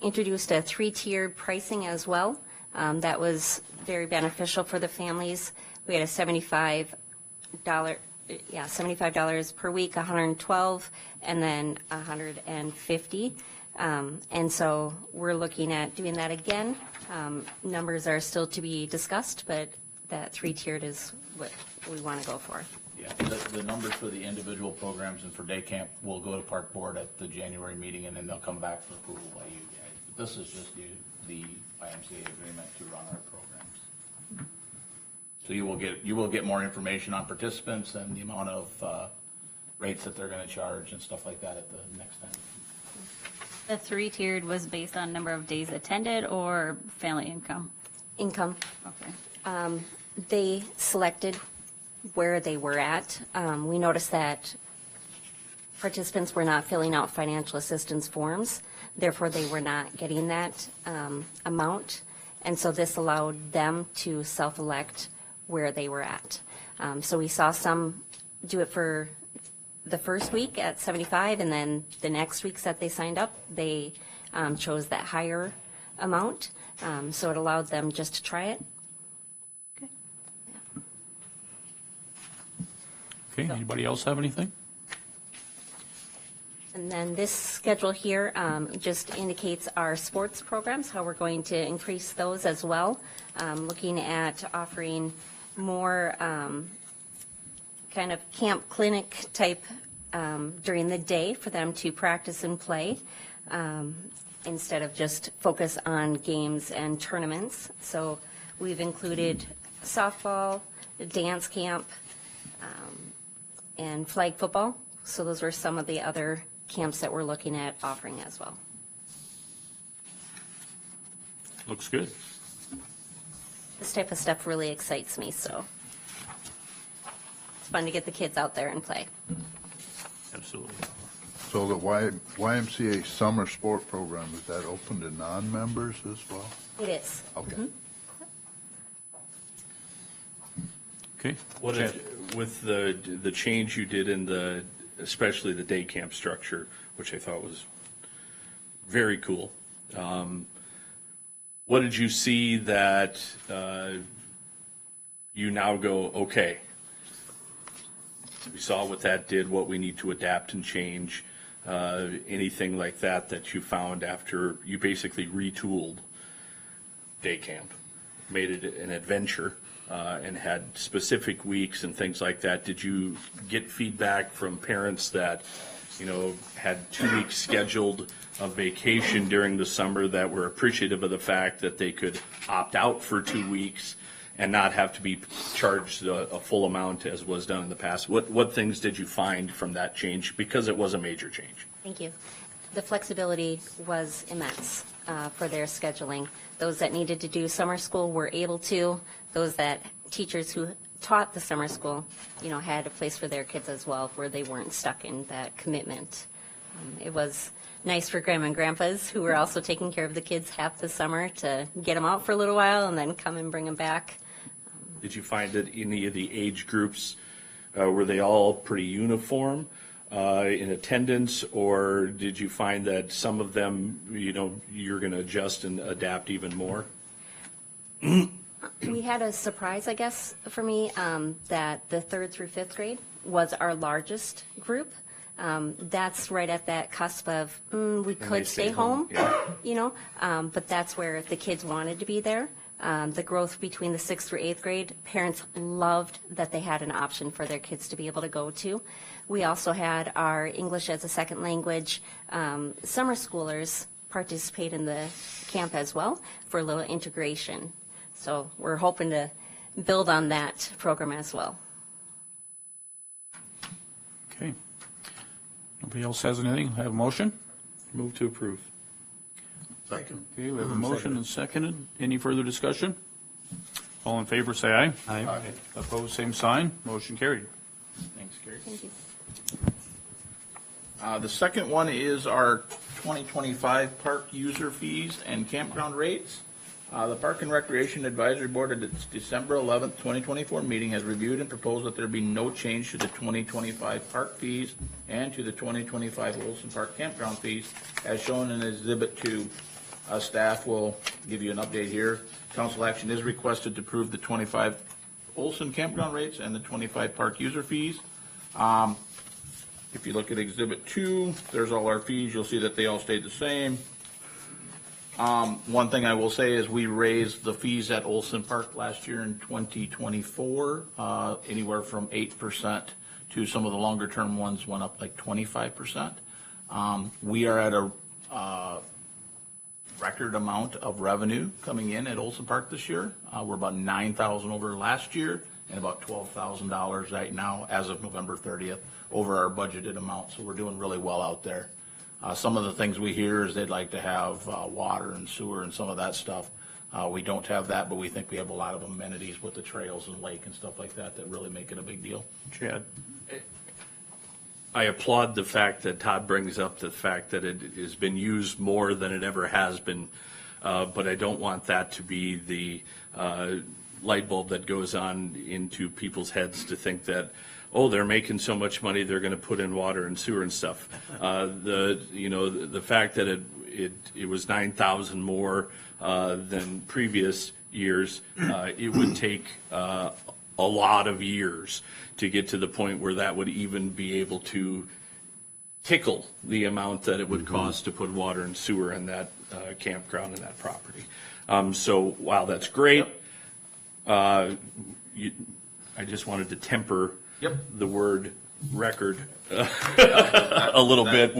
introduced a 3-tiered pricing as well. That was very beneficial for the families. We had a $75 per week, $112, and then $150. And so we're looking at doing that again. Numbers are still to be discussed, but that 3-tiered is what we want to go for. Yeah, the numbers for the individual programs and for day camp will go to Park Board at the January meeting, and then they'll come back for approval by you guys. But this is just the YMCA agreement to run our programs. So you will get more information on participants and the amount of rates that they're going to charge and stuff like that at the next time. The 3-tiered was based on number of days attended or family income? Income. Okay. They selected where they were at. We noticed that participants were not filling out financial assistance forms, therefore they were not getting that amount. And so this allowed them to self-elect where they were at. So we saw some do it for the first week at 75, and then the next weeks that they signed up, they chose that higher amount. So it allowed them just to try it. Okay, anybody else have anything? And then this schedule here just indicates our sports programs, how we're going to increase those as well. Looking at offering more kind of camp clinic type during the day for them to practice and play instead of just focus on games and tournaments. So we've included softball, dance camp, and flag football. So those were some of the other camps that we're looking at offering as well. Looks good. This type of stuff really excites me, so it's fun to get the kids out there and play. Absolutely. So the YMCA summer sport program, is that open to non-members as well? It is. Okay. Okay. What Chad? with the change you did in the, especially the day camp structure, which I thought was very cool. What did you see that you now go, okay, we saw what that did, what we need to adapt and change, anything like that that you found after you basically retooled day camp, made it an adventure, and had specific weeks and things like that? Did you get feedback from parents that, you know, had 2 weeks scheduled of vacation during the summer that were appreciative of the fact that they could opt out for 2 weeks and not have to be charged a full amount as was done in the past? What things did you find from that change? Because it was a major change. Thank you. The flexibility was immense for their scheduling. Those that needed to do summer school were able to. Those that teachers who taught the summer school, you know, had a place for their kids as well, where they weren't stuck in that commitment. It was nice for grandma and grandpas who were also taking care of the kids half the summer to get them out for a little while and then come and bring them back. Did you find that any of the age groups, were they all pretty uniform in attendance, or did you find that some of them, you know, you're going to adjust and adapt even more? We had a surprise, I guess, for me, that the 3rd through 5th grade was our largest group. That's right at that cusp of, we could stay home, you know, but that's where the kids wanted to be there. The growth between the 6th through 8th grade, parents loved that they had an option for their kids to be able to go to. We also had our English as a second language summer schoolers participate in the camp as well for a little integration. So we're hoping to build on that program as well. Okay. Nobody else has anything? Have a motion? Move to approve. Okay, we have a motion and seconded. Any further discussion? All in favor, say aye. Aye. Opposed, same sign. Motion carried. Thanks, Gary. Thank you. The second one is our 2025 park user fees and campground rates. The Park and Recreation Advisory Board at its December 11th, 2024 meeting has reviewed and proposed that there be no change to the 2025 park fees and to the 2025 Olson Park campground fees as shown in Exhibit 2. Staff will give you an update here. Council action is requested to approve the 25 Olson campground rates and the 25 park user fees. If you look at Exhibit 2, there's all our fees. You'll see that they all stayed the same. One thing I will say is we raised the fees at Olson Park last year in 2024, anywhere from 8% to some of the longer term ones went up like 25%. We are at a record amount of revenue coming in at Olson Park this year. We're about $9,000 over last year and about $12,000 right now as of November 30th over our budgeted amount. So we're doing really well out there. Some of the things we hear is they'd like to have water and sewer and some of that stuff. We don't have that, but we think we have a lot of amenities with the trails and lake and stuff like that that really make it a big deal. Chad? I applaud the fact that Todd brings up the fact that it has been used more than it ever has been but I don't want that to be the light bulb that goes on into people's heads to think that, oh, they're making so much money, they're going to put in water and sewer and stuff. The fact that it was 9,000 more than previous years, it would take a lot of years to get to the point where that would even be able to tickle the amount that it would cost to put water and sewer in that campground and that property. So while that's great, I just wanted to temper the word record a little bit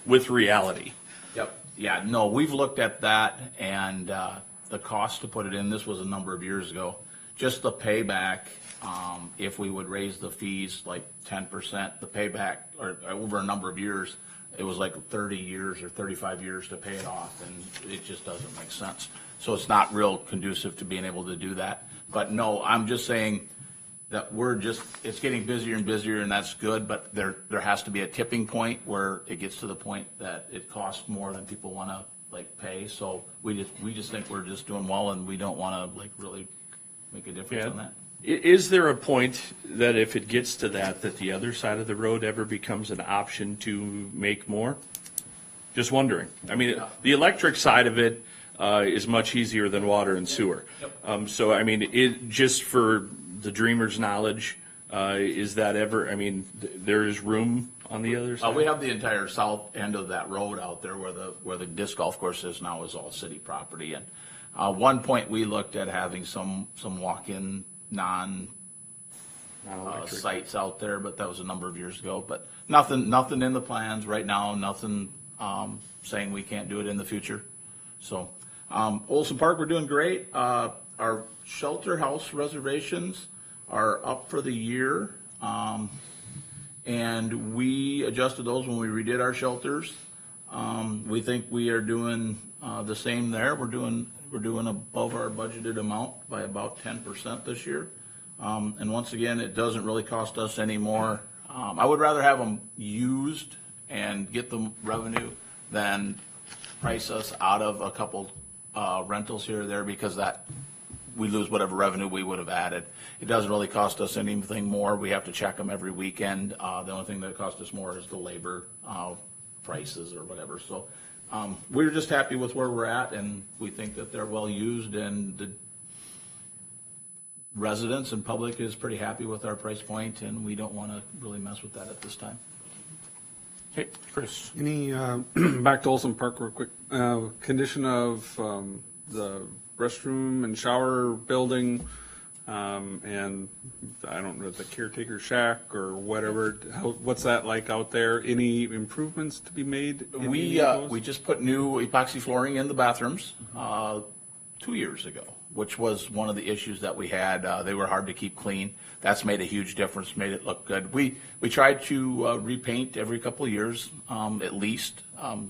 with reality. Yep. Yeah, no, we've looked at that, and the cost to put it in, this was a number of years ago, just the payback, if we would raise the fees like 10%, the payback, or over a number of years, it was like 30 years or 35 years to pay it off, and it just doesn't make sense. So it's not real conducive to being able to do that. But no, I'm just saying that it's getting busier and busier, and that's good, but there has to be a tipping point where it gets to the point that it costs more than people want to pay. So we just think we're just doing well, and we don't want to really make a difference on that. Is there a point that if it gets to that the other side of the road ever becomes an option to make more? Just wondering. I mean, the electric side of it is much easier than water and sewer. So, I mean, just for the dreamer's knowledge, is that ever, I mean, there is room on the other side? We have the entire south end of that road out there where the disc golf course is now is all city property. And one point we looked at having some walk-in sites out there, but that was a number of years ago. But nothing in the plans right now, nothing saying we can't do it in the future. So Olson Park, we're doing great. Our shelter house reservations are up for the year, and we adjusted those when we redid our shelters. We think we are doing the same there. We're doing above our budgeted amount by about 10% this year. And once again, it doesn't really cost us any more. I would rather have them used and get the revenue than price us out of a couple rentals here or there, because that we lose whatever revenue we would have added. It doesn't really cost us anything more. We have to check them every weekend. The only thing that costs us more is the labor prices or whatever. So we're just happy with where we're at, and we think that they're well used, and the residents and public is pretty happy with our price point, and we don't want to really mess with that at this time. Hey, Chris. Any, back to Olson Park real quick, condition of the restroom and shower building, and I don't know, the caretaker shack or whatever, what's that like out there? Any improvements to be made? We just put new epoxy flooring in the bathrooms 2 years ago, which was one of the issues that we had. They were hard to keep clean. That's made a huge difference, made it look good. We tried to repaint every couple of years, at least,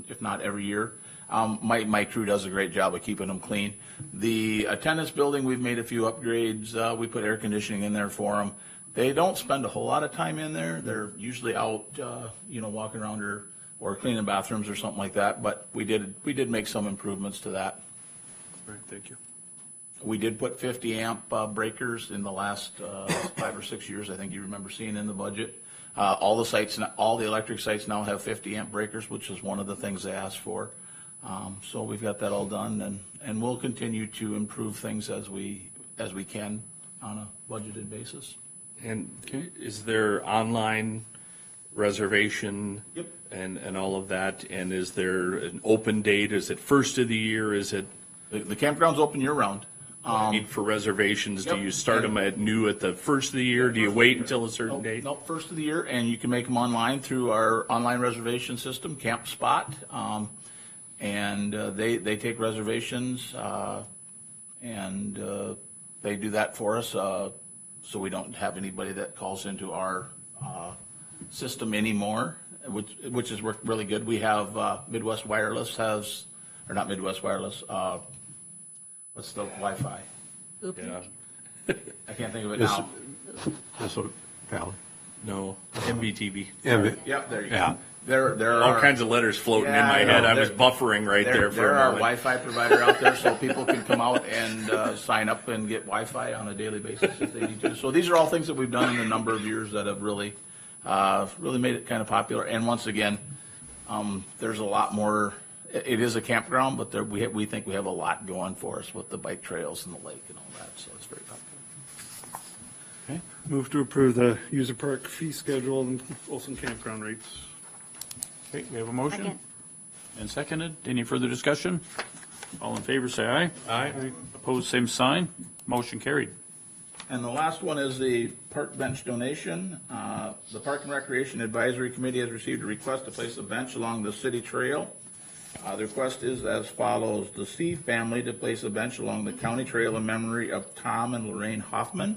if not every year. My crew does a great job of keeping them clean. The attendance building, we've made a few upgrades. We put air conditioning in there for them. They don't spend a whole lot of time in there. They're usually out, walking around or cleaning bathrooms or something like that. But we did make some improvements to that. All right, thank you. We did put 50 amp breakers in the last 5 or 6 years. I think you remember seeing in the budget. All the electric sites now have 50 amp breakers, which is one of the things they asked for. So we've got that all done, and we'll continue to improve things as we can on a budgeted basis. And is there online reservation? Yep. And all of that? And is there an open date? Is it first of the year? Is it? The campground's open year round. For reservations, Yep. do you start them at the first of the year? Do you wait until a certain date? Nope, first of the year, and you can make them online through our online reservation system, CampSpot. And they take reservations, and they do that for us, so we don't have anybody that calls into our system anymore, which has worked really good. We have Midwest Wireless or not Midwest Wireless, what's the Wi-Fi? Yeah. I can't think of it now. That's what, Valley. No, MVTV. Yeah, Yep, there you go. yeah. There All are kinds of letters floating in Yeah, my I know. head. I was There- buffering right there for There a are moment. Wi-Fi provider out there, so people can come out and sign up and get Wi-Fi on a daily basis if they need to. So these are all things that we've done in a number of years that have really made it kind of popular. And once again, there's a lot more. It is a campground, but we think we have a lot going for us with the bike trails and the lake and all that. So it's very popular. Move to approve the user park fee schedule and Olson campground rates. Okay, we have a motion. Second. And seconded. Any further discussion? All in favor, say aye. Aye. Opposed, same sign. Motion carried. And the last one is the park bench donation. The Park and Recreation Advisory Committee has received a request to place a bench along the city trail. The request is as follows: the C family to place a bench along the county trail in memory of Tom and Lorraine Hoffman.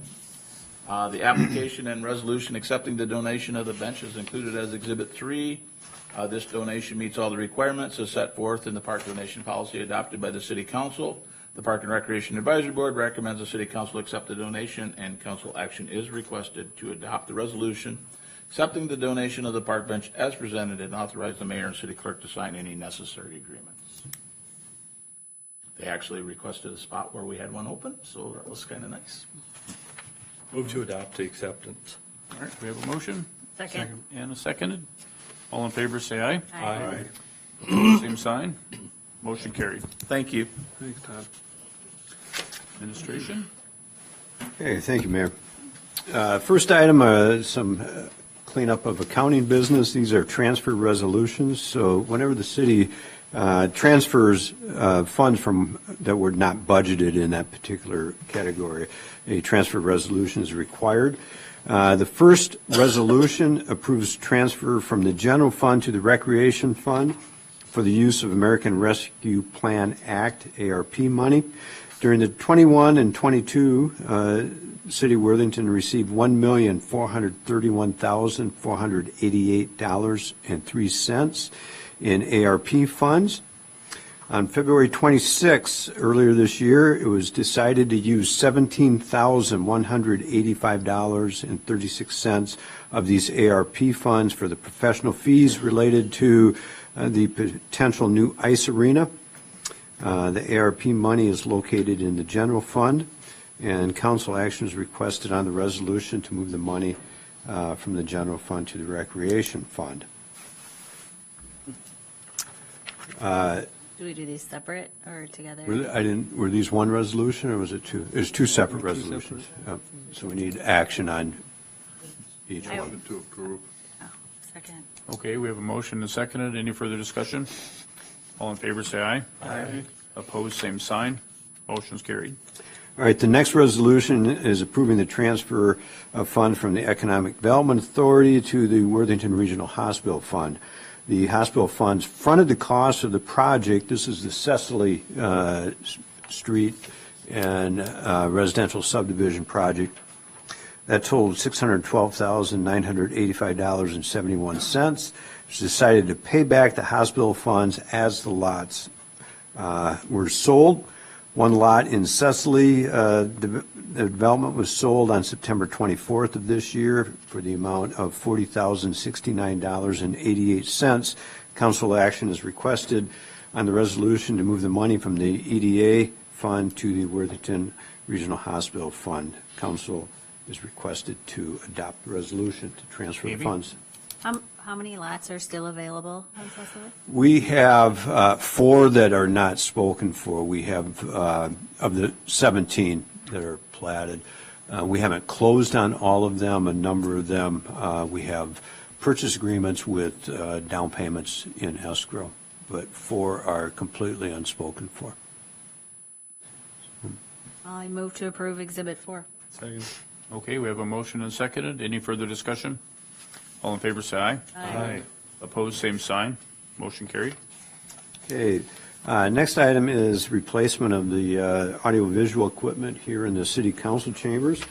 The application and resolution accepting the donation of the bench is included as Exhibit 3. This donation meets all the requirements as set forth in the park donation policy adopted by the City Council. The Park and Recreation Advisory Board recommends the City Council accept the donation, and council action is requested to adopt the resolution accepting the donation of the park bench as presented and authorize the mayor and city clerk to sign any necessary agreements. They actually requested a spot where we had one open, so that was kind of nice. Move to adopt the acceptance. All right, we have a motion. Second. And a seconded. All in favor, say aye. Aye. Opposed, same sign. Motion carried. Thank you. Thanks, Todd. Administration? Okay, thank you, Mayor. First item, some cleanup of accounting business. These are transfer resolutions. So whenever the city transfers funds from that were not budgeted in that particular category, a transfer resolution is required. The first resolution approves transfer from the general fund to the recreation fund for the use of American Rescue Plan Act, ARP money. During the 21 and 22, City of Worthington received $1,431,488.03 in ARP funds. On February 26, earlier this year, it was decided to use $17,185.36 of these ARP funds for the professional fees related to the potential new ice arena. The ARP money is located in the general fund, and council action is requested on the resolution to move the money from the general fund to the recreation fund. Do we do these separate or together? Were these one resolution, or was it two? It was two separate resolutions. So we need action on each one. To approve. Oh, second. Okay, we have a motion and seconded. Any further discussion? All in favor, say aye. Aye. Opposed, same sign. Motion's carried. All right, the next resolution is approving the transfer of funds from the Economic Development Authority to the Worthington Regional Hospital Fund. The hospital funds fronted the cost of the project. This is the Cecily Street and residential subdivision project. That totaled $612,985.71. It's decided to pay back the hospital funds as the lots were sold. One lot in Cecily, the development was sold on September 24th of this year for the amount of $40,069.88. Council action is requested on the resolution to move the money from the EDA fund to the Worthington Regional Hospital Fund. Council is requested to adopt the resolution to transfer the Amy? funds. How many lots are still available on Cecily? We have 4 that are not spoken for. We have, of the 17 that are platted, we haven't closed on all of them. A number of them, we have purchase agreements with down payments in escrow, but 4 are completely unspoken for. I move to approve Exhibit 4. Second. Okay, we have a motion and seconded. Any further discussion? All in favor, say aye. Aye. Opposed, same sign. Motion carried. Okay, next item is replacement of the audiovisual equipment here in the city council chambers.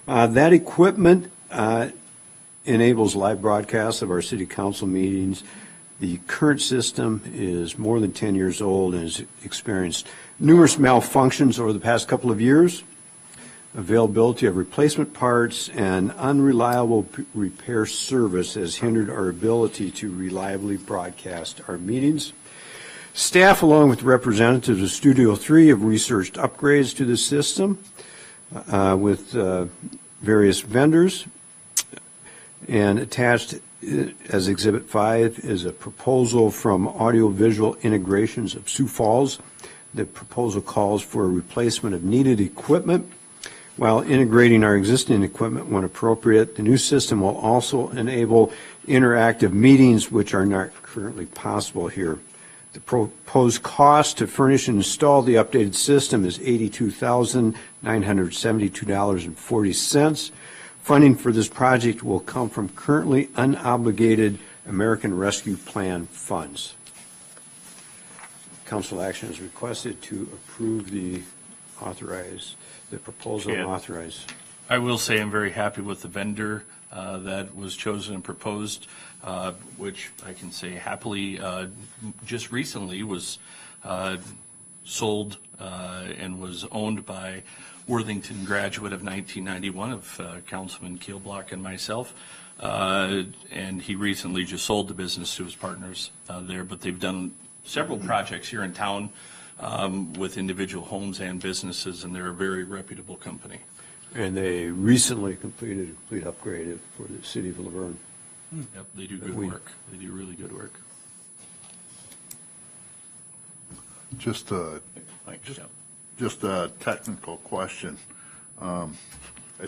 That equipment enables live broadcasts of our city council meetings. The current system is more than 10 years old and has experienced numerous malfunctions over the past couple of years. availability of replacement parts, and unreliable repair service has hindered our ability to reliably broadcast our meetings. Staff, along with representatives of Studio 3, have researched upgrades to the system with various vendors. And attached as Exhibit 5 is a proposal from Audiovisual Integrations of Sioux Falls. The proposal calls for a replacement of needed equipment while integrating our existing equipment when appropriate. The new system will also enable interactive meetings, which are not currently possible here. The proposed cost to furnish and install the updated system is $82,972.40. Funding for this project will come from currently unobligated American Rescue Plan funds. Council action is requested to approve the proposal and authorize. I will say I'm very happy with the vendor that was chosen and proposed, which I can say happily just recently was sold and was owned by Worthington graduate of 1991 of Councilman Keelblock and myself. And he recently just sold the business to his partners there, but they've done several projects here in town with individual homes and businesses, and they're a very reputable company. And they recently completed a complete upgrade for the city of Laverne. Yep, they do good work. They do really good work. Just a technical question. I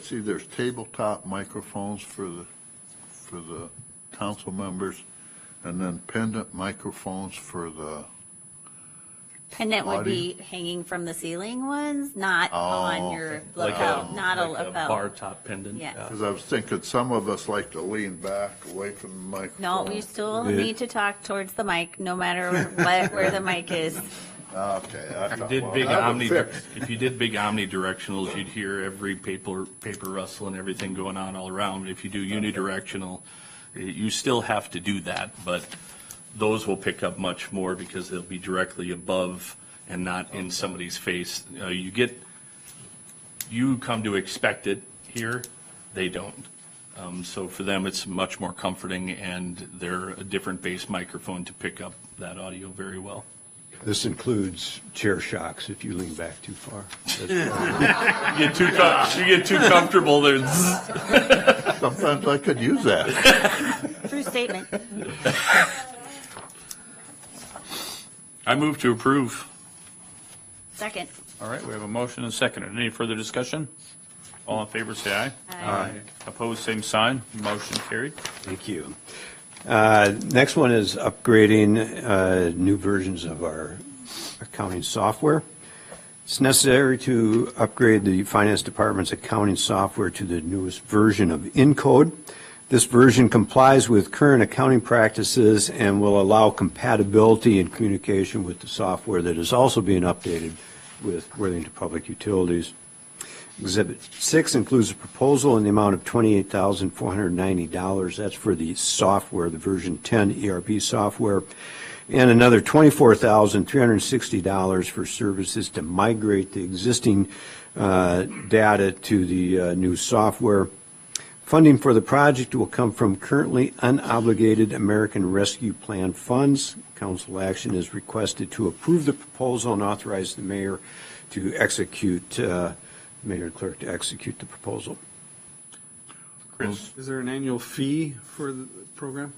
see there's tabletop microphones for the council members, and then pendant microphones for the Pendant would be hanging from the ceiling ones, not on your lapel, not a lapel. Bar top pendant. Yeah. Because I was thinking some of us like to lean back away from the microphone. No, we still need to talk towards the mic, no matter where the mic is. Okay. If you did big omnidirectionals, you'd hear every paper rustle and everything going on all around. If you do unidirectional, you still have to do that, but those will pick up much more because they'll be directly above and not in somebody's face. You come to expect it here, they don't. So for them, it's much more comforting, and they're a different base microphone to pick up that audio very well. This includes chair shocks if you lean back too far. You get too comfortable. Sometimes I could use that. True statement. I move to approve. Second. All right, we have a motion and a second. Any further discussion? All in favor, say aye. Aye. Opposed, same sign. Motion carried. Thank you. Next one is upgrading new versions of our accounting software. It's necessary to upgrade the finance department's accounting software to the newest version of Encode. This version complies with current accounting practices and will allow compatibility and communication with the software that is also being updated with Worthington Public Utilities. Exhibit 6 includes a proposal in the amount of $28,490. That's for the software, the version 10 ERP software, and another $24,360 for services to migrate the existing data to the new software. Funding for the project will come from currently unobligated American Rescue Plan funds. Council action is requested to approve the proposal and authorize the mayor to execute Mayor and Clerk to execute the proposal. Chris? Is there an annual fee for the program?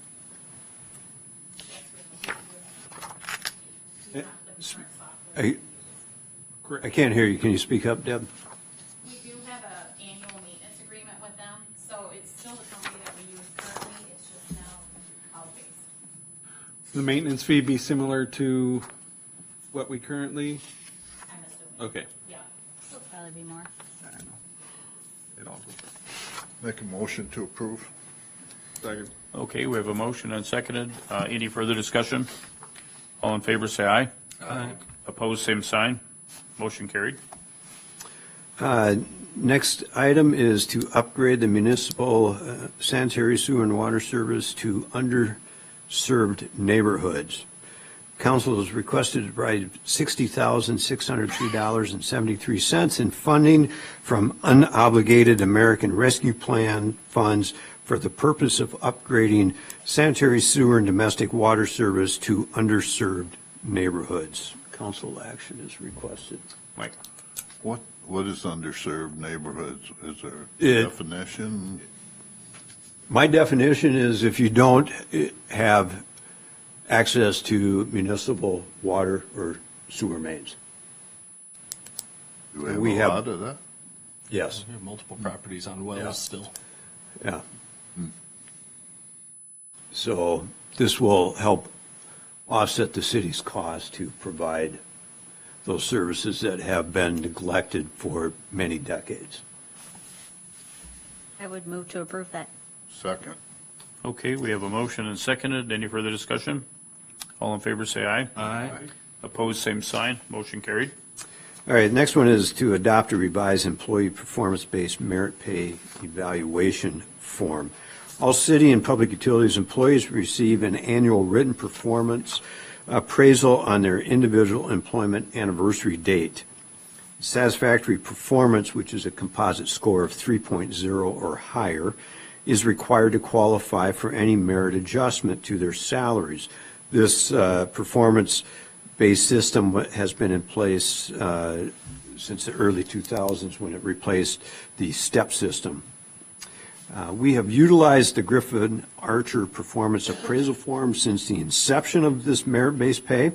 I can't hear you. Can you speak up, Deb? We do have an annual maintenance agreement with them, so it's still the company that we use currently, it's just now cloud-based. The maintenance fee be similar to what we currently? I'm assuming. Okay. Yeah. It'll probably be more. I don't know. It all goes. Make a motion to approve. Second. Okay, we have a motion and seconded. Any further discussion? All in favor, say aye. Aye. Opposed, same sign. Motion carried. Next item is to upgrade the municipal sanitary sewer and water service to underserved neighborhoods. council is requested to provide $60,603.73 in funding from unobligated American Rescue Plan funds for the purpose of upgrading sanitary sewer and domestic water service to underserved neighborhoods. Council action is requested. Mike? What is underserved neighborhoods? Is there It- a definition? My definition is if you don't have access to municipal water or sewer mains. Do we we have- have a lot of that? Yes. We have multiple properties on wells Yeah. still. Yeah. So this will help offset the city's cost to provide those services that have been neglected for many decades. I would move to approve that. Second. Okay, we have a motion and seconded. Any further discussion? All in favor, say aye. Aye. Opposed, same sign. Motion carried. All right, next one is to adopt a revised employee performance-based merit pay evaluation form. All city and public utilities employees receive an annual written performance appraisal on their individual employment anniversary date. Satisfactory performance, which is a composite score of 3.0 or higher, is required to qualify for any merit adjustment to their salaries. This performance-based system has been in place since the early 2000s when it replaced the STEP system. We have utilized the Griffin Archer Performance Appraisal Form since the inception of this merit-based pay.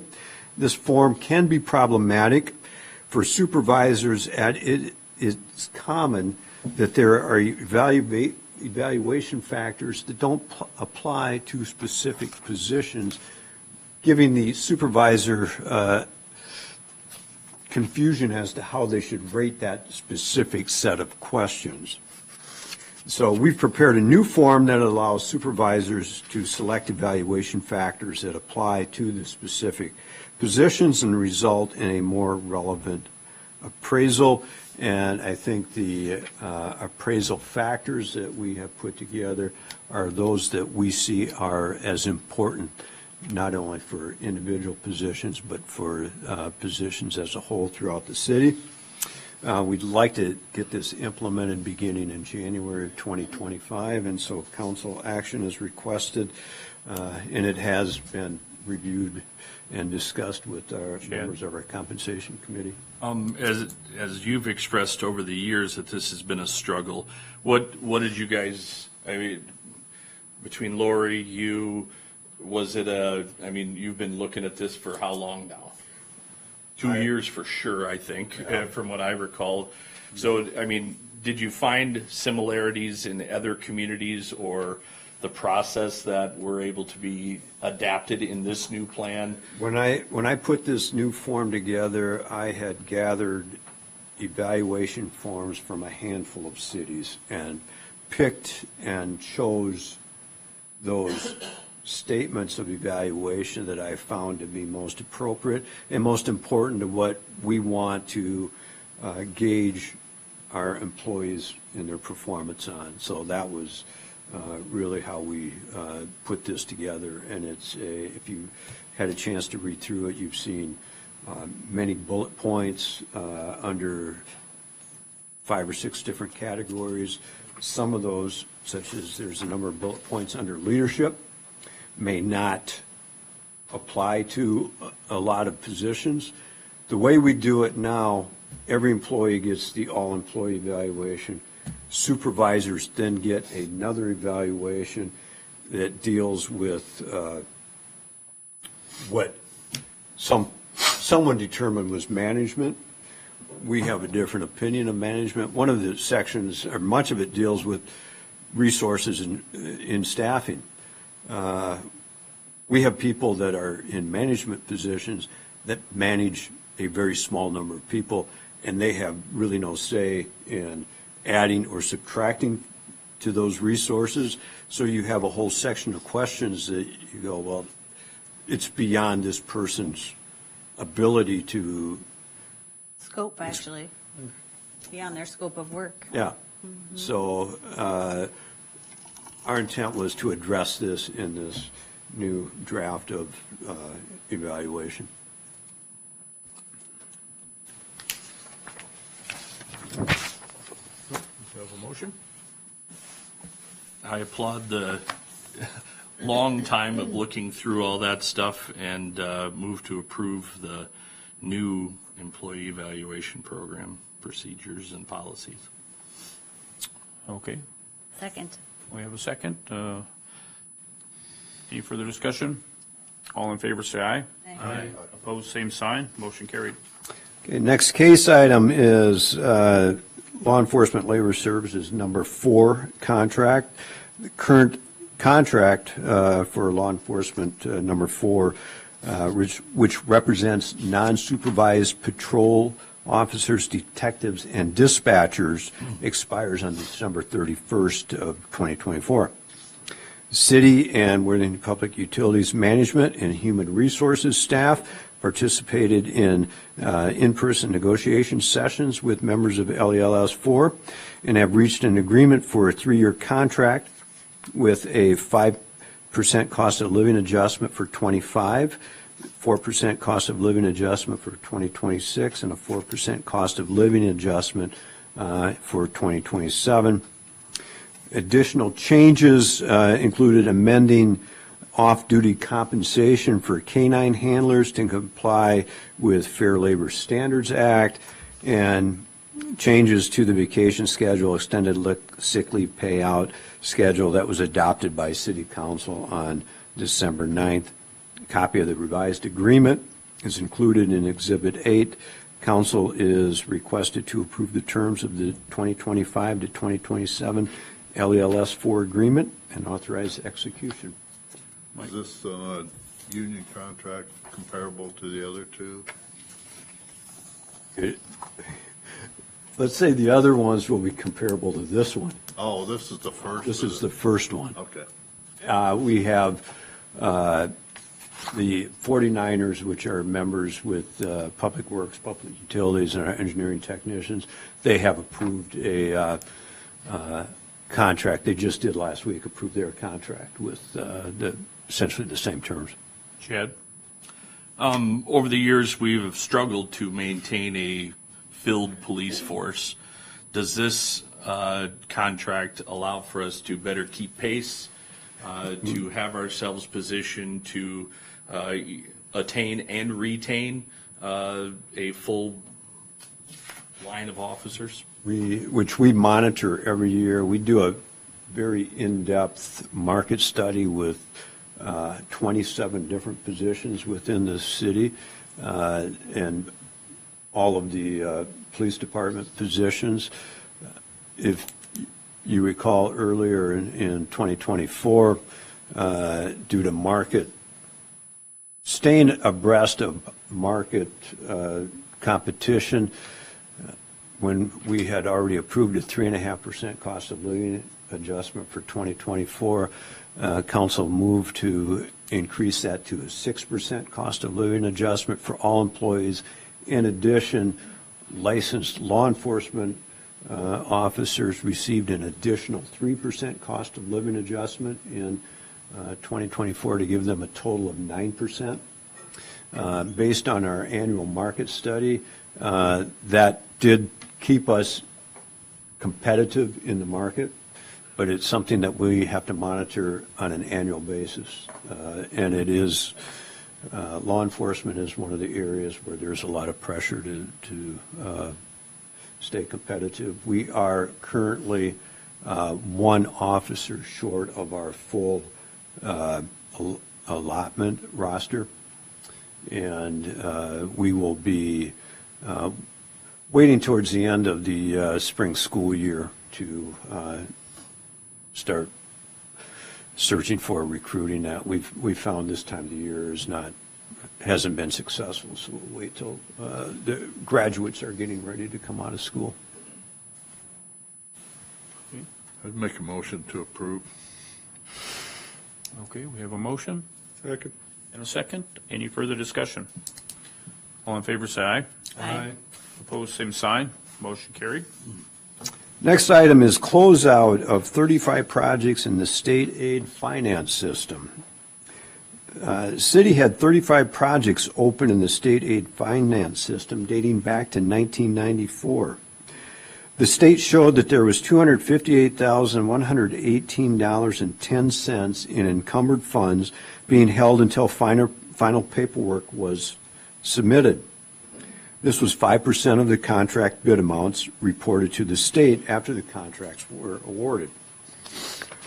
This form can be problematic for supervisors, and it is common that there are evaluation factors that don't apply to specific positions, giving the supervisor confusion as to how they should rate that specific set of questions. So we've prepared a new form that allows supervisors to select evaluation factors that apply to the specific positions and result in a more relevant appraisal. And I think the appraisal factors that we have put together are those that we see are as important, not only for individual positions, but for positions as a whole throughout the city. We'd like to get this implemented beginning in January of 2025, and so council action is requested, and it has been reviewed and discussed with our members of our compensation committee. As you've expressed over the years that this has been a struggle, what did you guys, I mean, between Lori, you, was it you've been looking at this for how long now? 2 years for sure, I think, from what I recall. So, I mean, did you find similarities in other communities or the process that were able to be adapted in this new plan? When I put this new form together, I had gathered evaluation forms from a handful of cities and picked and chose those statements of evaluation that I found to be most appropriate and most important to what we want to gauge our employees in their performance on. So that was really how we put this together. And if you had a chance to read through it, you've seen many bullet points under 5 or 6 different categories. Some of those, such as there's a number of bullet points under leadership, may not apply to a lot of positions. The way we do it now, every employee gets the all-employee evaluation. Supervisors then get another evaluation that deals with what someone determined was management. We have a different opinion of management. One of the sections, or much of it, deals with resources in staffing. We have people that are in management positions that manage a very small number of people, and they have really no say in adding or subtracting to those resources. So you have a whole section of questions that you go, well, it's beyond this person's ability to. Scope, actually, beyond their scope of work. Yeah. So our intent was to address this in this new draft of evaluation. Do you have a motion? I applaud the long time of looking through all that stuff and move to approve the new employee evaluation program procedures and policies. Okay, Second. we have a second. Any further discussion? All in favor, say aye. Aye. Opposed, same sign. Motion carried. Okay, next case item is Law Enforcement Labor Services number 4 contract. The current contract for law enforcement number 4, which represents non-supervised patrol officers, detectives, and dispatchers, expires on December 31st of 2024. City and Worthington Public Utilities Management and Human Resources staff participated in-person negotiation sessions with members of LELS 4 and have reached an agreement for a 3-year contract with a 5% cost of living adjustment for 25, 4% cost of living adjustment for 2026, and a 4% cost of living adjustment for 2027. Additional changes included amending off-duty compensation for canine handlers to comply with Fair Labor Standards Act, and changes to the vacation schedule, extended sick leave payout schedule that was adopted by City Council on December 9th. A copy of the revised agreement is included in Exhibit 8. Council is requested to approve the terms of the 2025 to 2027 LELS 4 agreement and authorize execution. Is this union contract comparable to the other two? Let's say the other ones will be comparable to this one. Oh, this is the first? This is the first one. Okay. We have the 49ers, which are members with Public Works, Public Utilities, and our engineering technicians. They have approved a contract. They just did last week, approved their contract with essentially the same terms. Chad? Over the years, we've struggled to maintain a filled police force. Does this contract allow for us to better keep pace, to have ourselves positioned to attain and retain a full line of officers? Which we monitor every year. We do a very in-depth market study with 27 different positions within the city and all of the police department positions. If you recall earlier in 2024, due to market, staying abreast of market competition, when we had already approved a 3.5% cost of living adjustment for 2024, council moved to increase that to a 6% cost of living adjustment for all employees. In addition, licensed law enforcement officers received an additional 3% cost of living adjustment in 2024 to give them a total of 9%. Based on our annual market study, that did keep us competitive in the market, but it's something that we have to monitor on an annual basis. And it is, law enforcement is one of the areas where there's a lot of pressure to stay competitive. We are currently one officer short of our full allotment roster, and we will be waiting towards the end of the spring school year to start searching for recruiting. That we've found this time of the year hasn't been successful, so we'll wait till the graduates are getting ready to come out of school. I'd make a motion to approve. Okay, we have a motion Second. and a second. Any further discussion? All in favor, say aye. Aye. Opposed, same sign. Motion carried. Next item is closeout of 35 projects in the state aid finance system. City had 35 projects open in the state aid finance system dating back to 1994. The state showed that there was $258,118.10 in encumbered funds being held until final paperwork was submitted. This was 5% of the contract bid amounts reported to the state after the contracts were awarded.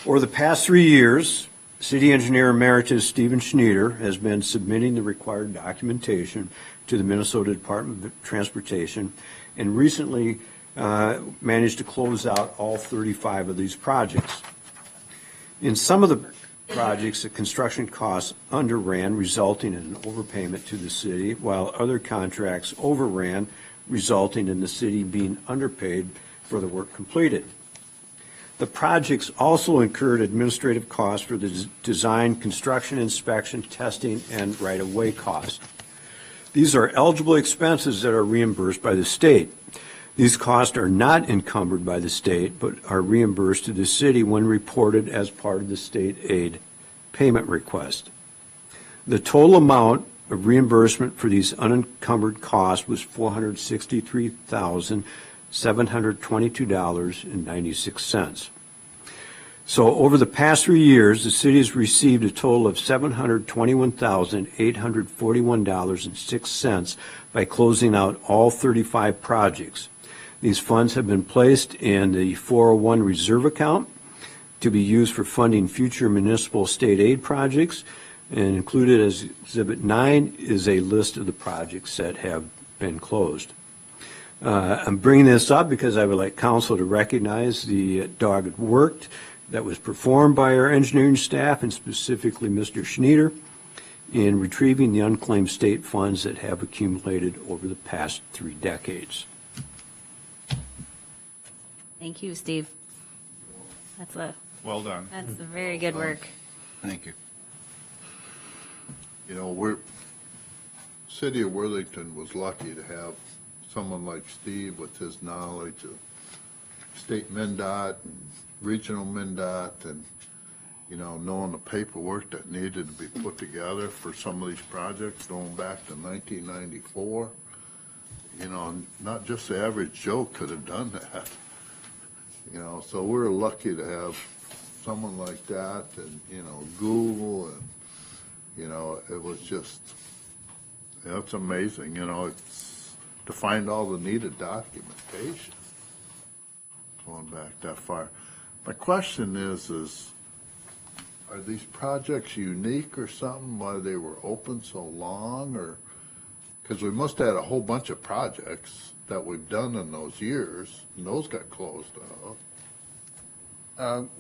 Over the past 3 years, City Engineer Emeritus Stephen Schneider has been submitting the required documentation to the Minnesota Department of Transportation and recently managed to close out all 35 of these projects. In some of the projects, the construction costs underran, resulting in an overpayment to the city, while other contracts overran, resulting in the city being underpaid for the work completed. The projects also incurred administrative costs for the design, construction, inspection, testing, and right-of-way costs. These are eligible expenses that are reimbursed by the state. These costs are not encumbered by the state, but are reimbursed to the city when reported as part of the state aid payment request. The total amount of reimbursement for these unencumbered costs was $463,722.96. So over the past 3 years, the city has received a total of $721,841.06 by closing out all 35 projects. These funds have been placed in the 401 reserve account to be used for funding future municipal state aid projects, and included as Exhibit 9 is a list of the projects that have been closed. I'm bringing this up because I would like council to recognize the dogged work that was performed by our engineering staff, and specifically Mr. Schneider, in retrieving the unclaimed state funds that have accumulated over the past 3 decades. Thank you, Steve. Well done. That's a very good work. Thank you. You know, City of Worthington was lucky to have someone like Steve with his knowledge of state MnDOT and regional MnDOT and, you know, knowing the paperwork that needed to be put together for some of these projects going back to 1994. You know, not just the average Joe could have done that. You know, so we're lucky to have someone like that, and, you know, Google, and, you know, it was just, you know, it's amazing, you know, it's to find all the needed documentation going back that far. My question is are these projects unique or something, why they were open so long, or, because we must have had a whole bunch of projects that we've done in those years, and those got closed out.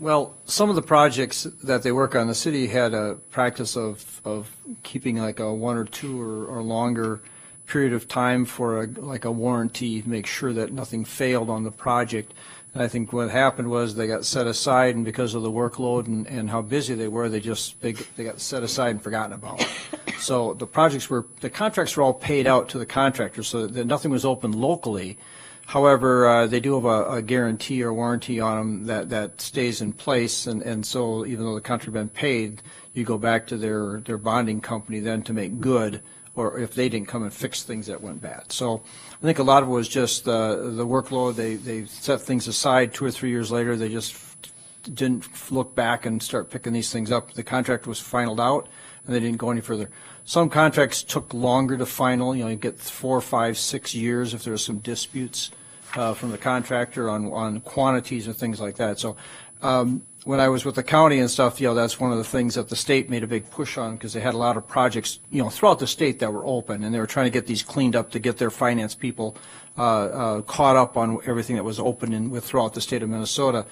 Well, some of the projects that they work on, the city had a practice of keeping like a 1 or 2 or longer period of time for like a warranty, make sure that nothing failed on the project. And I think what happened was they got set aside, and because of the workload and how busy they were, they got set aside and forgotten about. So the contracts were all paid out to the contractor, so that nothing was open locally. However, they do have a guarantee or warranty on them that stays in place, and so even though the contract had been paid, you go back to their bonding company then to make good, or if they didn't come and fix things that went bad. So I think a lot of it was just the workload. They set things aside. 2 or 3 years later, they just didn't look back and start picking these things up. The contract was finalized out, and they didn't go any further. Some contracts took longer to final. You get 4, 5, 6 years if there's some disputes from the contractor on quantities and things like that. So when I was with the county and stuff, that's one of the things that the state made a big push on, because they had a lot of projects, throughout the state that were open, and they were trying to get these cleaned up to get their finance people caught up on everything that was open throughout the state of Minnesota.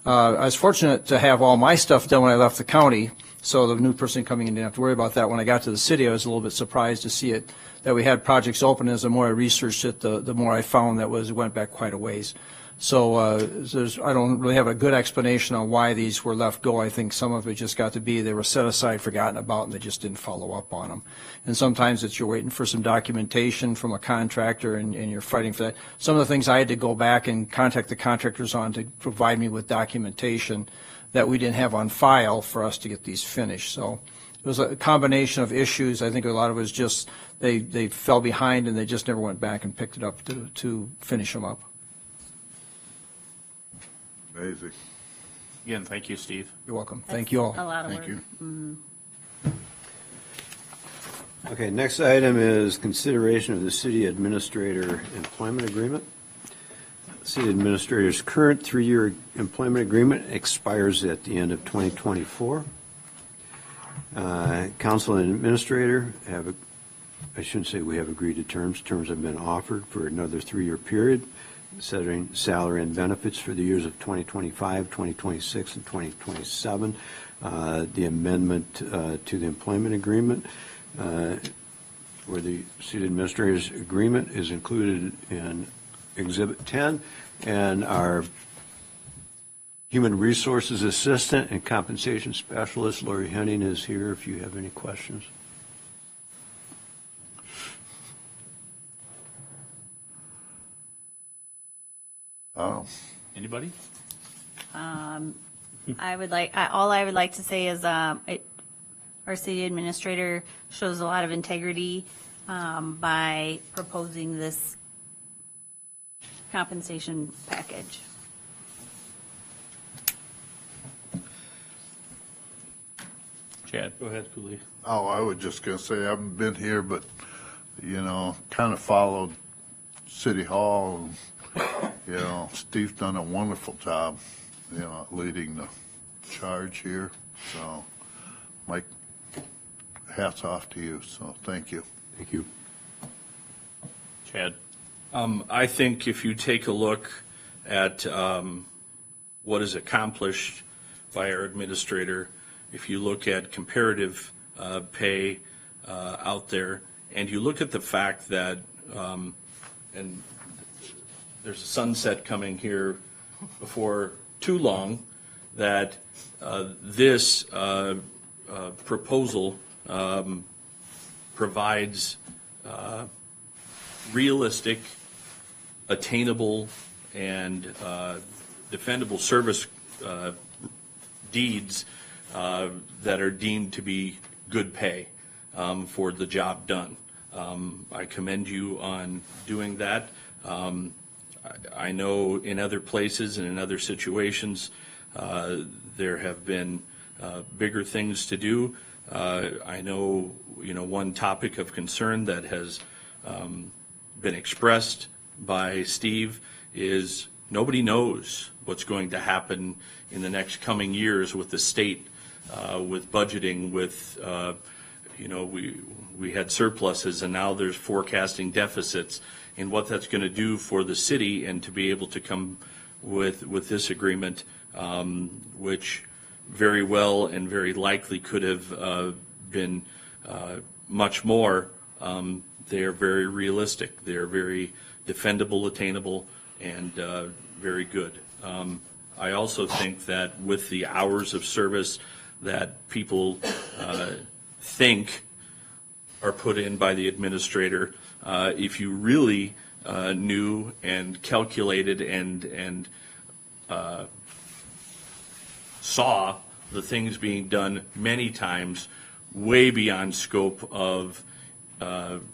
I was fortunate to have all my stuff done when I left the county, so the new person coming in didn't have to worry about that. When I got to the city, I was a little bit surprised to see that we had projects open. As the more I researched it, the more I found that it went back quite a ways. So I don't really have a good explanation on why these were left go. I think some of it just got to be they were set aside, forgotten about, and they just didn't follow up on them. And sometimes it's you're waiting for some documentation from a contractor, and you're fighting for that. Some of the things I had to go back and contact the contractors on to provide me with documentation that we didn't have on file for us to get these finished. So was a combination of issues. I think a lot of it was just they fell behind and they just never went back and picked it up to finish them up. Amazing. Again, thank you, Steve. You're welcome. Thank you all. A lot of Thank work. you. Okay, next item is consideration of the city administrator employment agreement. City administrator's current 3-year employment agreement expires at the end of 2024. Council and administrator I shouldn't say we have agreed to terms. Terms have been offered for another 3-year period, setting salary and benefits for the years of 2025, 2026, and 2027. The amendment to the employment agreement, where the city administrator's agreement is included in Exhibit 10, and our Human Resources Assistant and Compensation Specialist, Lori Henning, is here if you have any questions. Oh. Anybody? All I would like to say is our city administrator shows a lot of integrity by proposing this compensation package. Chad, go ahead, Cooley. Oh, I was just gonna say, I haven't been here, but, kind of followed City Hall. Steve's done a wonderful job, leading the charge here. So, Mike, hats off to you, so thank you. Thank you. Chad. I think if you take a look at what is accomplished by our administrator, if you look at comparative pay out there, and you look at the fact that, and there's a sunset coming here before too long, that this proposal provides realistic, attainable, and defendable service deeds that are deemed to be good pay for the job done. I commend you on doing that. I know in other places and in other situations there have been bigger things to do. I know, one topic of concern that has been expressed by Steve is nobody knows what's going to happen in the next coming years with the state, with budgeting, with, we had surpluses and now there's forecasting deficits, and what that's going to do for the city, and to be able to come with this agreement, which very well and very likely could have been much more. They are very realistic. They are very defendable, attainable, and very good. I also think that with the hours of service that people think are put in by the administrator, if you really knew and calculated and saw the things being done many times way beyond scope of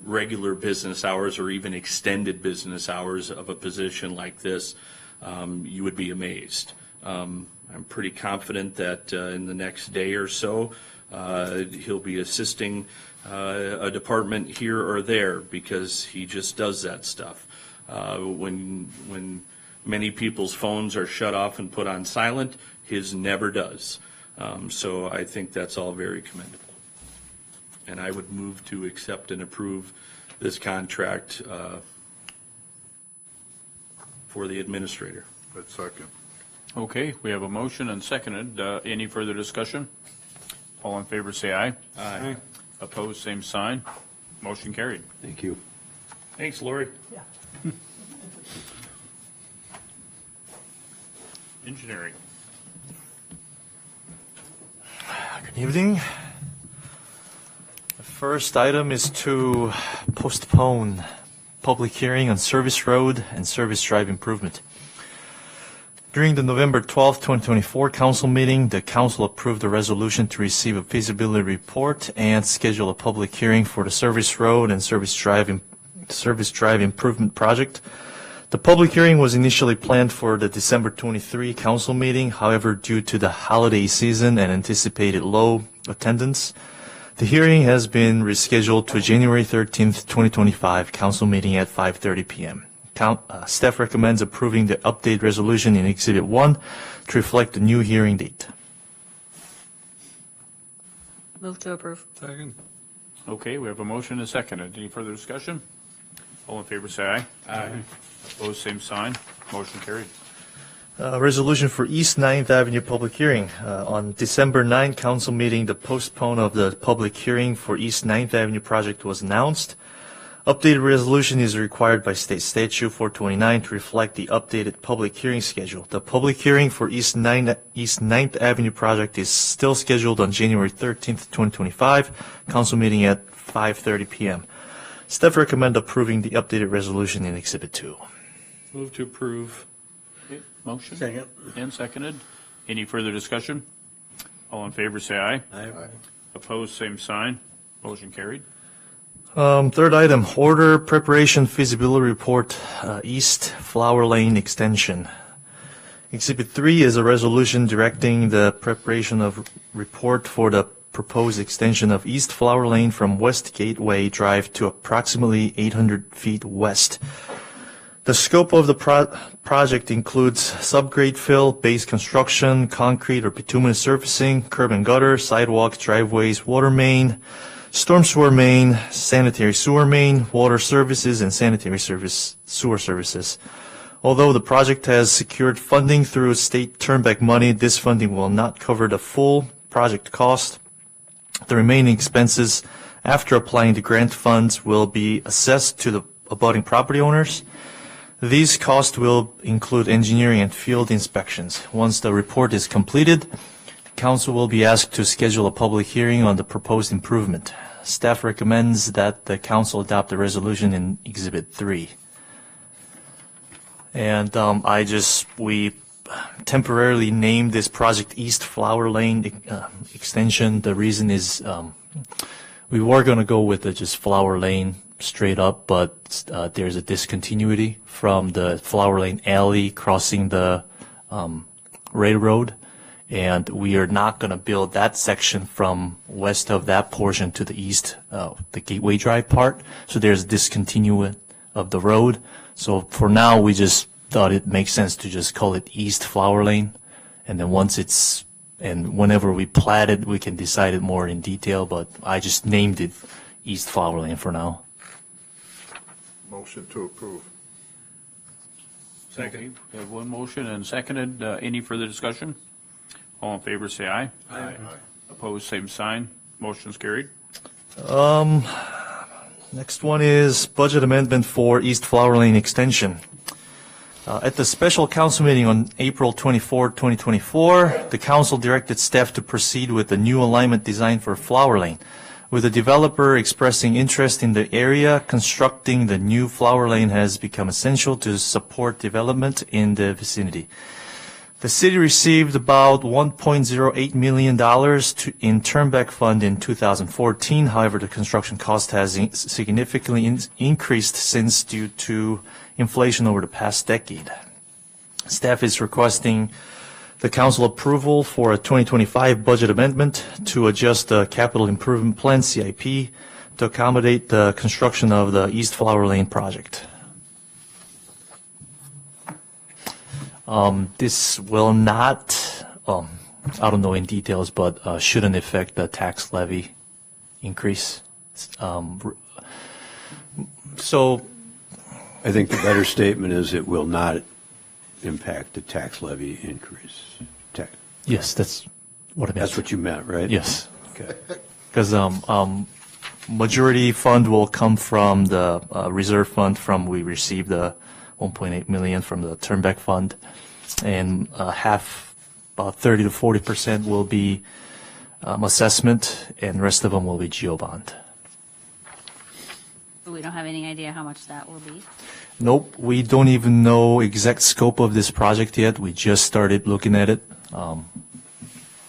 regular business hours or even extended business hours of a position like this, you would be amazed. I'm pretty confident that in the next day or so, he'll be assisting a department here or there, because he just does that stuff. When many people's phones are shut off and put on silent, his never does. So I think that's all very commendable. And I would move to accept and approve this contract for the administrator. That's second. Okay, we have a motion and seconded. Any further discussion? All in favor, say aye. Aye. Opposed, same sign. Motion carried. Thank you. Thanks, Lori. Engineering. Good evening. The first item is to postpone public hearing on Service Road and Service Drive improvement. During the November 12, 2024 council meeting, the council approved a resolution to receive a feasibility report and schedule a public hearing for the Service Road and Service Drive Improvement Project. The public hearing was initially planned for the December 23 council meeting. However, due to the holiday season and anticipated low attendance, the hearing has been rescheduled to January 13th, 2025 council meeting at 5:30 p.m. Staff recommends approving the update resolution in Exhibit 1 to reflect the new hearing date. Move to approve. Second. Okay, we have a motion and a second. Any further discussion? All in favor, say aye. Aye. Opposed, same sign. Motion carried. Resolution for East 9th Avenue public hearing. On December 9 council meeting, the postpone of the public hearing for East 9th Avenue project was announced. Updated resolution is required by State Statute 429 to reflect the updated public hearing schedule. The public hearing for East 9th Avenue project is still scheduled on January 13th, 2025, council meeting at 5:30 p.m. Staff recommend approving the updated resolution in Exhibit 2. Move to approve. Motion? Second. And seconded. Any further discussion? All in favor, say aye. Aye. Opposed, same sign. Motion carried. Third item, order preparation feasibility report, East Flower Lane extension. Exhibit 3 is a resolution directing the preparation of report for the proposed extension of East Flower Lane from West Gateway Drive to approximately 800 feet west. The scope of the project includes subgrade fill, base construction, concrete or bituminous surfacing, curb and gutter, sidewalks, driveways, water main, storm sewer main, sanitary sewer main, water services, and sanitary sewer services. Although the project has secured funding through state turnback money, this funding will not cover the full project cost. The remaining expenses after applying the grant funds will be assessed to the abutting property owners. These costs will include engineering and field inspections. Once the report is completed, council will be asked to schedule a public hearing on the proposed improvement. Staff recommends that the council adopt the resolution in Exhibit 3. And we temporarily named this project East Flower Lane extension. The reason is we were going to go with just Flower Lane straight up, but there's a discontinuity from the Flower Lane alley crossing the railroad. And we are not going to build that section from west of that portion to the east, the Gateway Drive part. So there's a discontinuity of the road. So for now, we just thought it makes sense to just call it East Flower Lane. And then whenever we plat it, we can decide it more in detail. But I just named it East Flower Lane for now. Motion to approve. Second. We have one motion and seconded. Any further discussion? All in favor, say aye. Aye. Opposed, same sign. Motion's carried. Next one is budget amendment for East Flower Lane extension. At the special council meeting on April 24, 2024, the council directed staff to proceed with the new alignment design for Flower Lane. With the developer expressing interest in the area, constructing the new Flower Lane has become essential to support development in the vicinity. The city received about $1.08 million in turnback fund in 2014. However, the construction cost has significantly increased since due to inflation over the past decade. Staff is requesting the council approval for a 2025 budget amendment to adjust the capital improvement plan CIP to accommodate the construction of the East Flower Lane project. This will not, I don't know in details, but shouldn't affect the tax levy increase. So I think the better statement is it will not impact the tax levy increase. Yes, that's what I meant. That's what you meant, right? Yes. Okay. Because majority fund will come from the reserve fund we received the 1.8 million from the turnback fund, and half, about 30 to 40% will be assessment, and the rest of them will be GEO bond. We don't don't have any idea how much that will be? Nope, we don't even know exact scope of this project yet. We just started looking at it.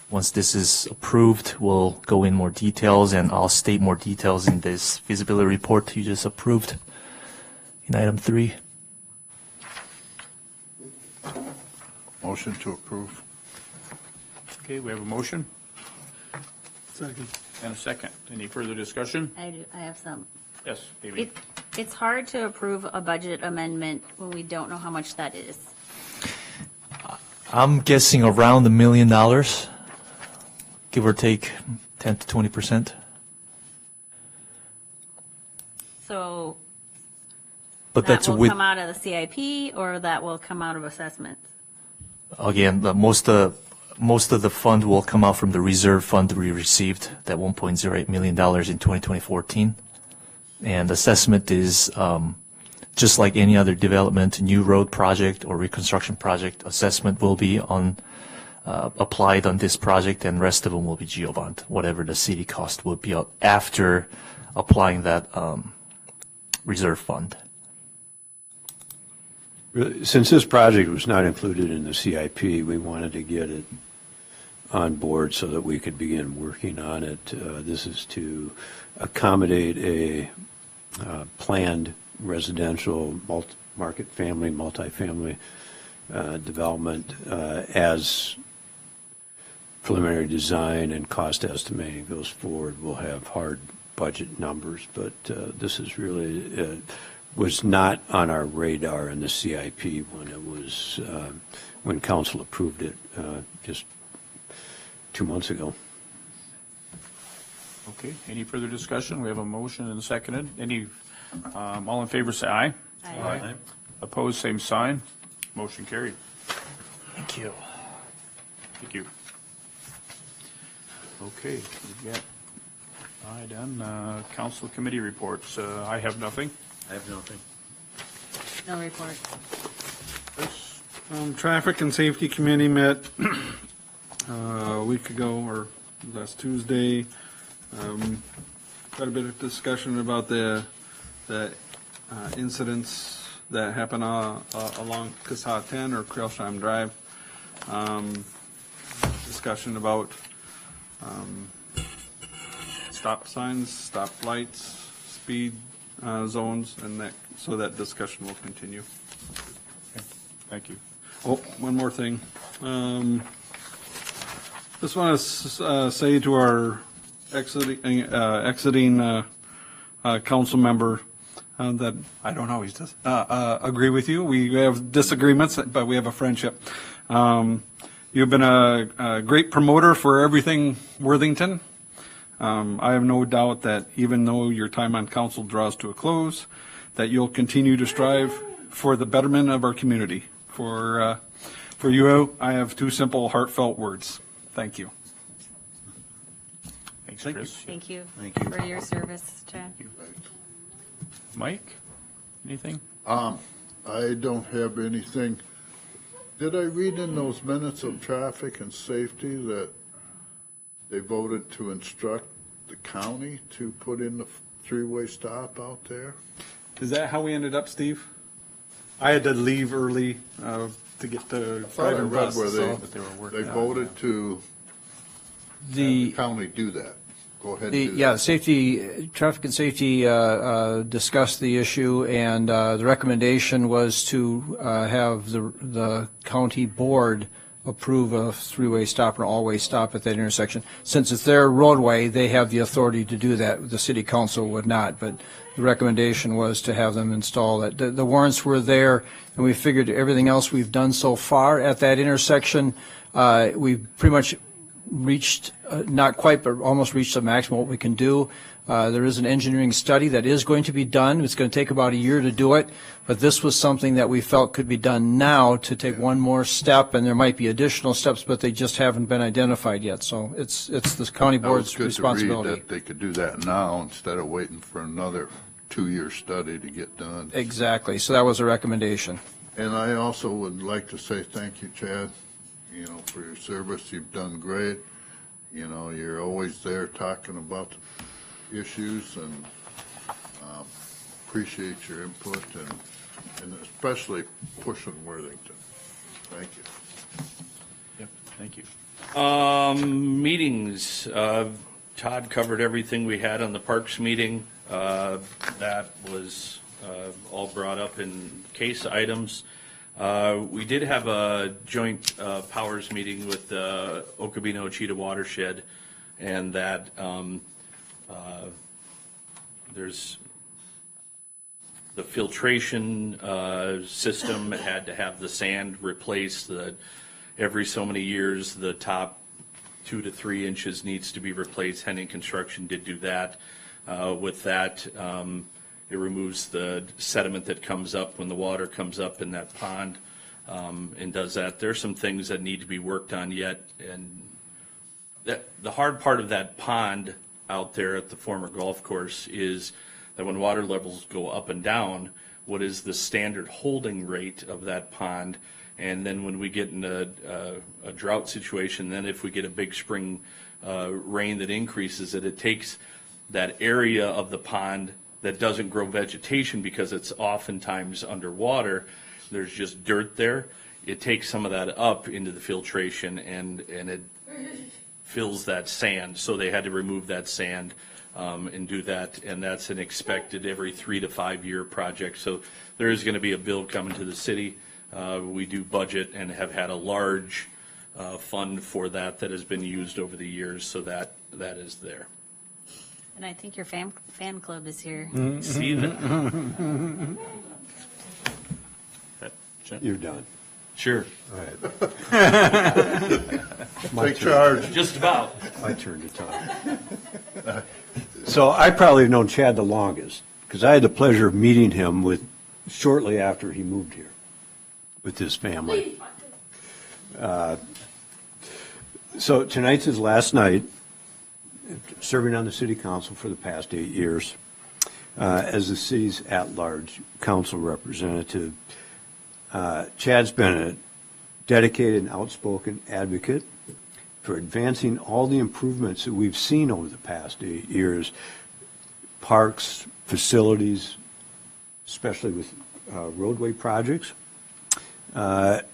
Once this is approved, we'll go in more details, and I'll state more details in this feasibility report you just approved in item 3. Motion to approve. Okay, we have a motion Second. and a second. Any further discussion? I have some. Yes, Amy. It's hard to approve a budget amendment when we don't know how much that is. I'm guessing around $1 million, give or take 10 to 20%. So But that that's will with, come out of the CIP or that will come out of assessment? again, most of the fund will come out from the reserve fund we received, that $1.08 million in 2014. And assessment is just like any other development, new road project or reconstruction project, assessment will be applied on this project, and rest of them will be GeoBond, whatever the city cost would be after applying that reserve fund. Since this project was not included in the CIP, we wanted to get it on board so that we could begin working on it. This is to accommodate a planned residential multifamily development as preliminary design and cost estimating goes forward. We'll have hard budget numbers, but this is really was not on our radar in the CIP when it was when council approved it just 2 months ago. Okay, any further discussion? We have a motion and seconded. Any, all in favor, say aye. Aye. Opposed, same sign. Motion carried. Thank you. Thank you. Okay, we've got, council committee reports. I have nothing. I have nothing. No report. Traffic and Safety Committee met a week ago or last Tuesday. Quite a bit of discussion about the incidents that happen along Casat 10 or Krailsheim Drive. Discussion about stop signs, stop lights, speed zones, and that, so that discussion will continue. Thank you. Oh, one more thing. Just want to say to our exiting council member that I don't always agree with you. We have disagreements, but we have a friendship. You've been a great promoter for everything Worthington. I have no doubt that even though your time on council draws to a close, that you'll continue to strive for the betterment of our community. For you, I have two simple, heartfelt words. Thank you. Thanks, Chris. Thank you Thank you. for your service, Chad. Mike, anything? I don't have anything. Did I read in those minutes of traffic and safety that they voted to instruct the county to put in the three-way stop out there? Is that how we ended up, Steve? I had to leave early to get the I thought I private read bus. where So they voted to have The the county do that. Go ahead and The, do yeah, that. traffic and safety discussed the issue, and the recommendation was to have the county board approve a three-way stop or all-way stop at that intersection. Since it's their roadway, they have the authority to do that. The city council would not, but the recommendation was to have them install that. The warrants were there, and we figured everything else we've done so far at that intersection, we've pretty much reached, not quite, but almost reached the maximum what we can do. There is an engineering study that is going to be done. It's going to take about a year to do it, but this was something that we felt could be done now to take one more step, and there might be additional steps, but they just haven't been identified yet. So it's the county That was board's good responsibility. to read that they could do that now instead of waiting for another 2-year study to get done. Exactly. So that was a recommendation. And I also would like to say thank you, Chad, for your service. You've done great. You're always there talking about issues, and appreciate your input and especially pushing Worthington. Thank you. Yep, thank you. Meetings, Todd covered everything we had on the Parks meeting. That was all brought up in case items. We did have a joint powers meeting with the Okabino-Ochita watershed, and that there's the filtration system had to have the sand replaced. Every so many years, the top 2 to 3 inches needs to be replaced. Henning Construction did do that. With that, it removes the sediment that comes up when the water comes up in that pond, and does that. There's some things that need to be worked on yet, and the hard part of that pond out there at the former golf course is that when water levels go up and down, what is the standard holding rate of that pond? And then when we get in a drought situation, then if we get a big spring rain that increases it, it takes that area of the pond that doesn't grow vegetation because it's oftentimes underwater, there's just dirt there. It takes some of that up into the filtration and it fills that sand. So they had to remove that sand and do that, and that's an expected every 3 to 5 year project. So there is going to be a bill coming to the city. We do budget and have had a large fund for that has been used over the years, so that is there. And I think your fan club is here. See that? You're done. Sure. All right. Take charge. Just about. My turn to talk. So I probably have known Chad the longest, because I had the pleasure of meeting him shortly after he moved here with his family. So tonight's his last night, serving on the city council for the past 8 years as the city's at-large council representative. Chad's been a dedicated and outspoken advocate for advancing all the improvements that we've seen over the past 8 years, parks, facilities, especially with roadway projects. And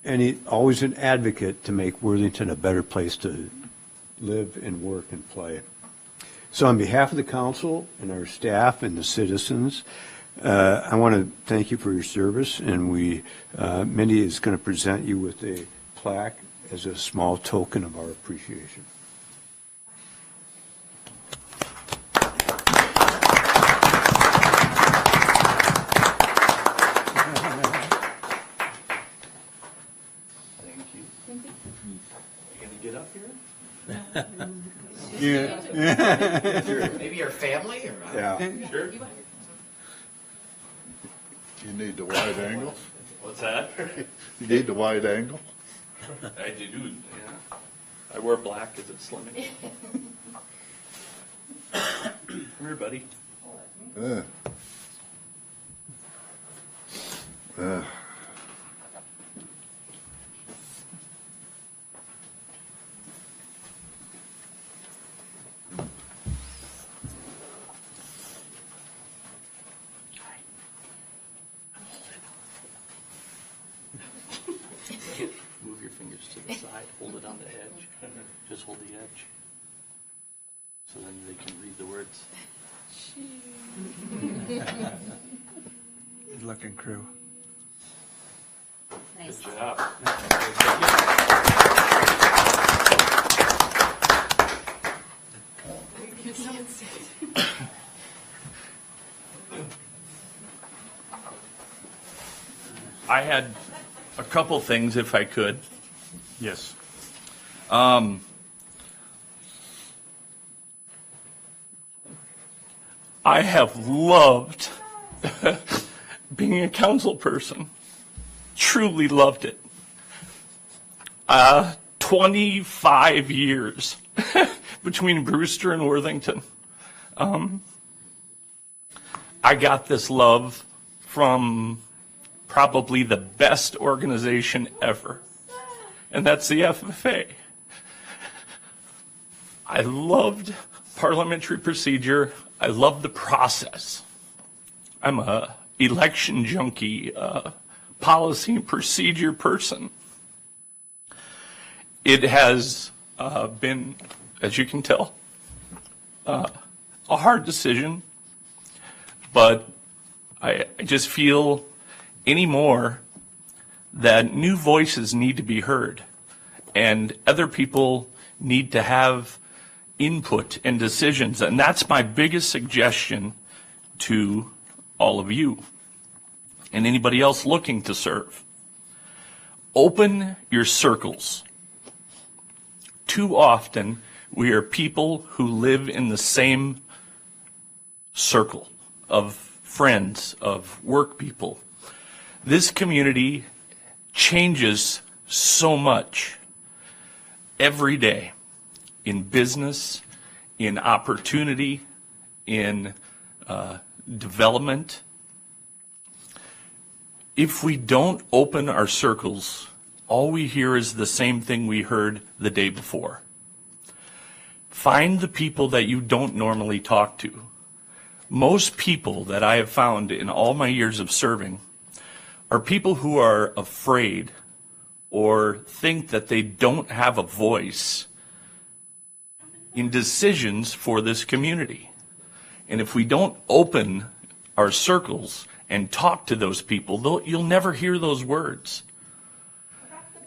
he's always an advocate to make Worthington a better place to live and work and play. So on behalf of the council and our staff and the citizens, I want to thank you for your service, and Mindy is going to present you with a plaque as a small token of our appreciation. Get up here? Yeah. Maybe your family or? Yeah. Sure. You need the wide angle? What's that? You need the wide angle? I do, yeah. I wear black because it's slimming. Come here, buddy. Move your fingers to the side, hold it on the edge. Just hold the edge. So then they can read the words. Good looking crew. Nice. Good job. I had a couple things, if I could. Yes. I have loved being a council person. Truly loved it. 25 years between Brewster and Worthington. I got this love from probably the best organization ever, and that's the FFA. I loved parliamentary procedure. I love the process. I'm a election junkie, policy and procedure person. It has been, as you can tell, a hard decision, but I just feel anymore that new voices need to be heard and other people need to have input and decisions. And that's my biggest suggestion to all of you and anybody else looking to serve. Open your circles. Too often, we are people who live in the same circle of friends, of work people. This community changes so much every day in business, in opportunity, in development. If we don't open our circles, all we hear is the same thing we heard the day before. Find the people that you don't normally talk to. Most people that I have found in all my years of serving are people who are afraid or think that they don't have a voice in decisions for this community. And if we don't open our circles and talk to those people, you'll never hear those words.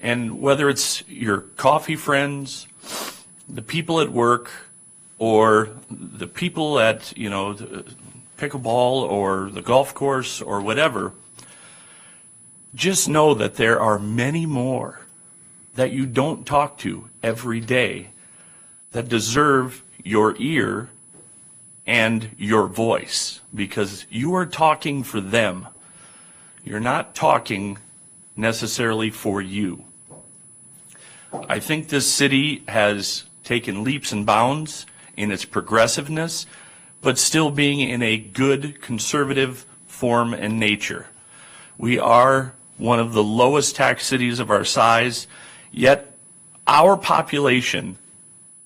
And whether it's your coffee friends, the people at work, or the people at, the pickleball or the golf course or whatever, just know that there are many more that you don't talk to every day that deserve your ear and your voice, because you are talking for them. You're not talking necessarily for you. I think this city has taken leaps and bounds in its progressiveness, but still being in a good conservative form and nature. We are one of the lowest tax cities of our size, yet our population,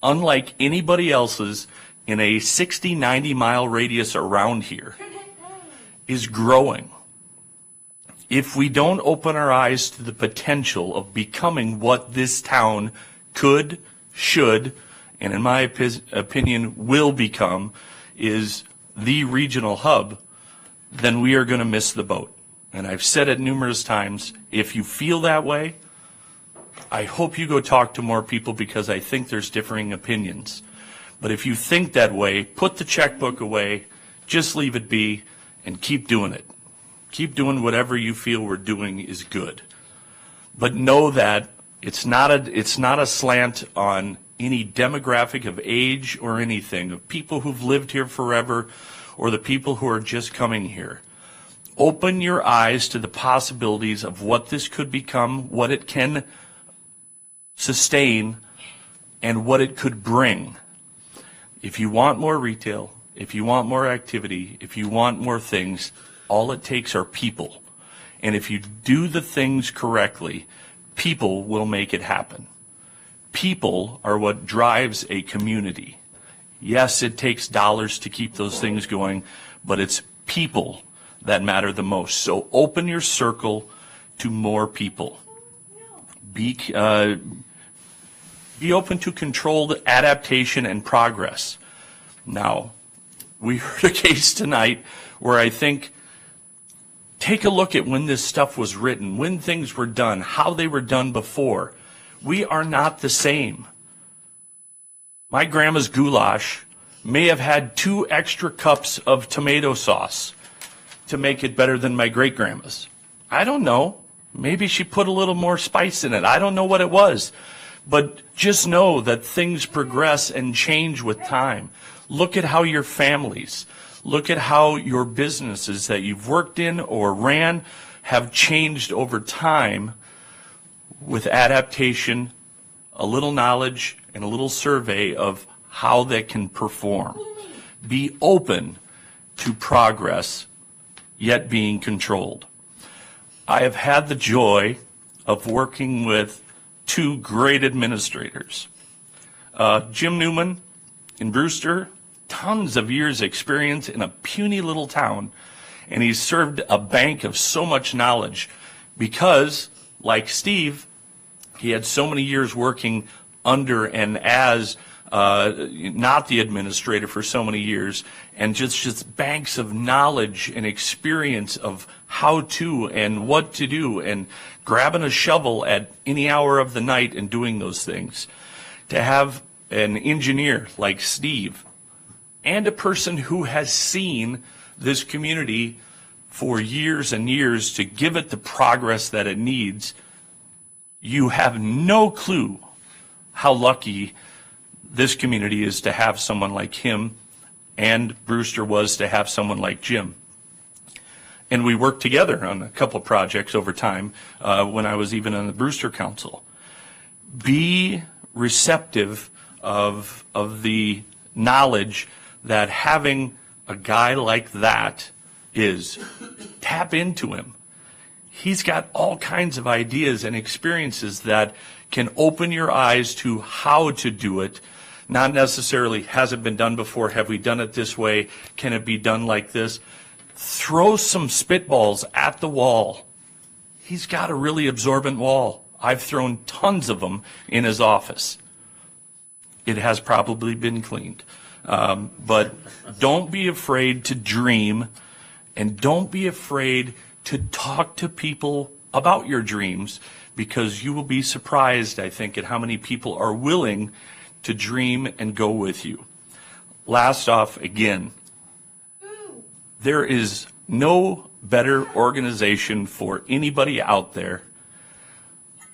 unlike anybody else's in a 60, 90 mile radius around here, is growing. If we don't open our eyes to the potential of becoming what this town could, should, and in my opinion will become, is the regional hub, then we are going to miss the boat. And I've said it numerous times, if you feel that way, I hope you go talk to more people, because I think there's differing opinions. But if you think that way, put the checkbook away, just leave it be, and keep doing it. Keep doing whatever you feel we're doing is good. But know that it's not a slant on any demographic of age or anything, of people who've lived here forever or the people who are just coming here. Open your eyes to the possibilities of what this could become, what it can sustain, and what it could bring. If you want more retail, if you want more activity, if you want more things, all it takes are people. And if you do the things correctly, people will make it happen. People are what drives a community. Yes, it takes dollars to keep those things going, but it's people that matter the most. So open your circle to more people. Be open to controlled adaptation and progress. Now, we heard a case tonight where I think, take a look at when this stuff was written, when things were done, how they were done before. We are not the same. My grandma's goulash may have had 2 extra cups of tomato sauce to make it better than my great-grandma's. I don't know. Maybe she put a little more spice in it. I don't know what it was. But just know that things progress and change with time. Look at how your families, look at how your businesses that you've worked in or ran have changed over time with adaptation, a little knowledge, and a little survey of how they can perform. Be open to progress, yet being controlled. I have had the joy of working with 2 great administrators. Jim Newman in Brewster tons of years' experience in a puny little town, and he's served a bank of so much knowledge because, like Steve, he had so many years working under and as not the administrator for so many years, and just banks of knowledge and experience of how to and what to do, and grabbing a shovel at any hour of the night and doing those things. To have an engineer like Steve and a person who has seen this community for years and years to give it the progress that it needs, you have no clue how lucky this community is to have someone like him, and Brewster was to have someone like Jim. And we worked together on a couple of projects over time when I was even on the Brewster Council. Be receptive of the knowledge that having a guy like that is. Tap into him. He's got all kinds of ideas and experiences that can open your eyes to how to do it. Not necessarily, has it been done before? Have we done it this way? Can it be done like this? Throw some spitballs at the wall. He's got a really absorbent wall. I've thrown tons of them in his office. It has probably been cleaned. But don't be afraid to dream, and don't be afraid to talk to people about your dreams, because you will be surprised, I think, at how many people are willing to dream and go with you. Last off, again, there is no better organization for anybody out there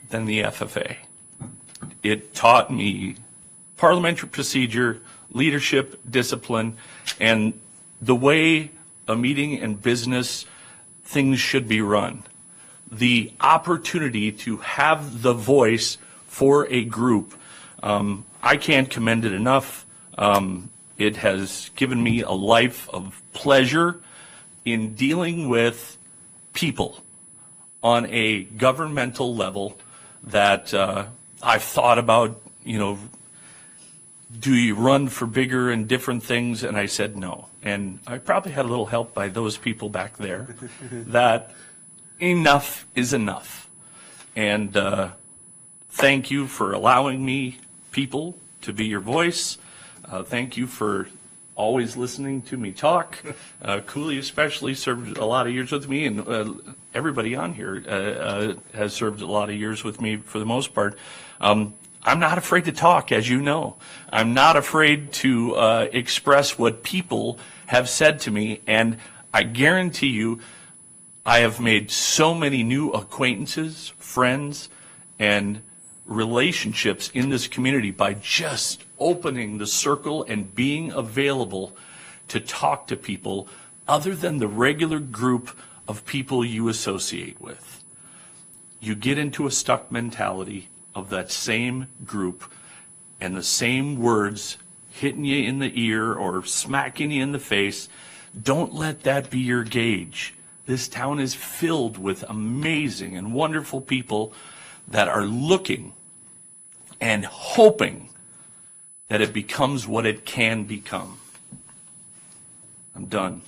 than the FFA. It taught me parliamentary procedure, leadership, discipline, and the way a meeting and business things should be run. The opportunity to have the voice for a group, I can't commend it enough. It has given me a life of pleasure in dealing with people on a governmental level that I've thought about, do you run for bigger and different things? And I said no. And I probably had a little help by those people back there that enough is enough. And thank you for allowing me, people, to be your voice. Thank you for always listening to me talk. Cooley especially served a lot of years with me, and everybody on here has served a lot of years with me for the most part. I'm not afraid to talk, as you know. I'm not afraid to express what people have said to me, and I guarantee you I have made so many new acquaintances, friends, and relationships in this community by just opening the circle and being available to talk to people other than the regular group of people you associate with. You get into a stuck mentality of that same group and the same words hitting you in the ear or smacking you in the face. Don't let that be your gauge. This town is filled with amazing and wonderful people that are looking and hoping that it becomes what it can become. I'm done.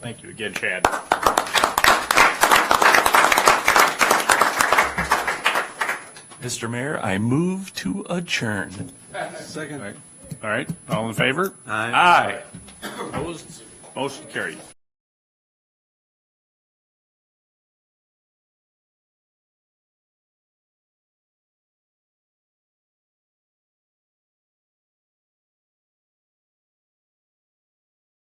Thank you again, Chad. Mr. Mayor, I move to adjourn. Second. All right, all in favor? Aye. Opposed? Motion carried.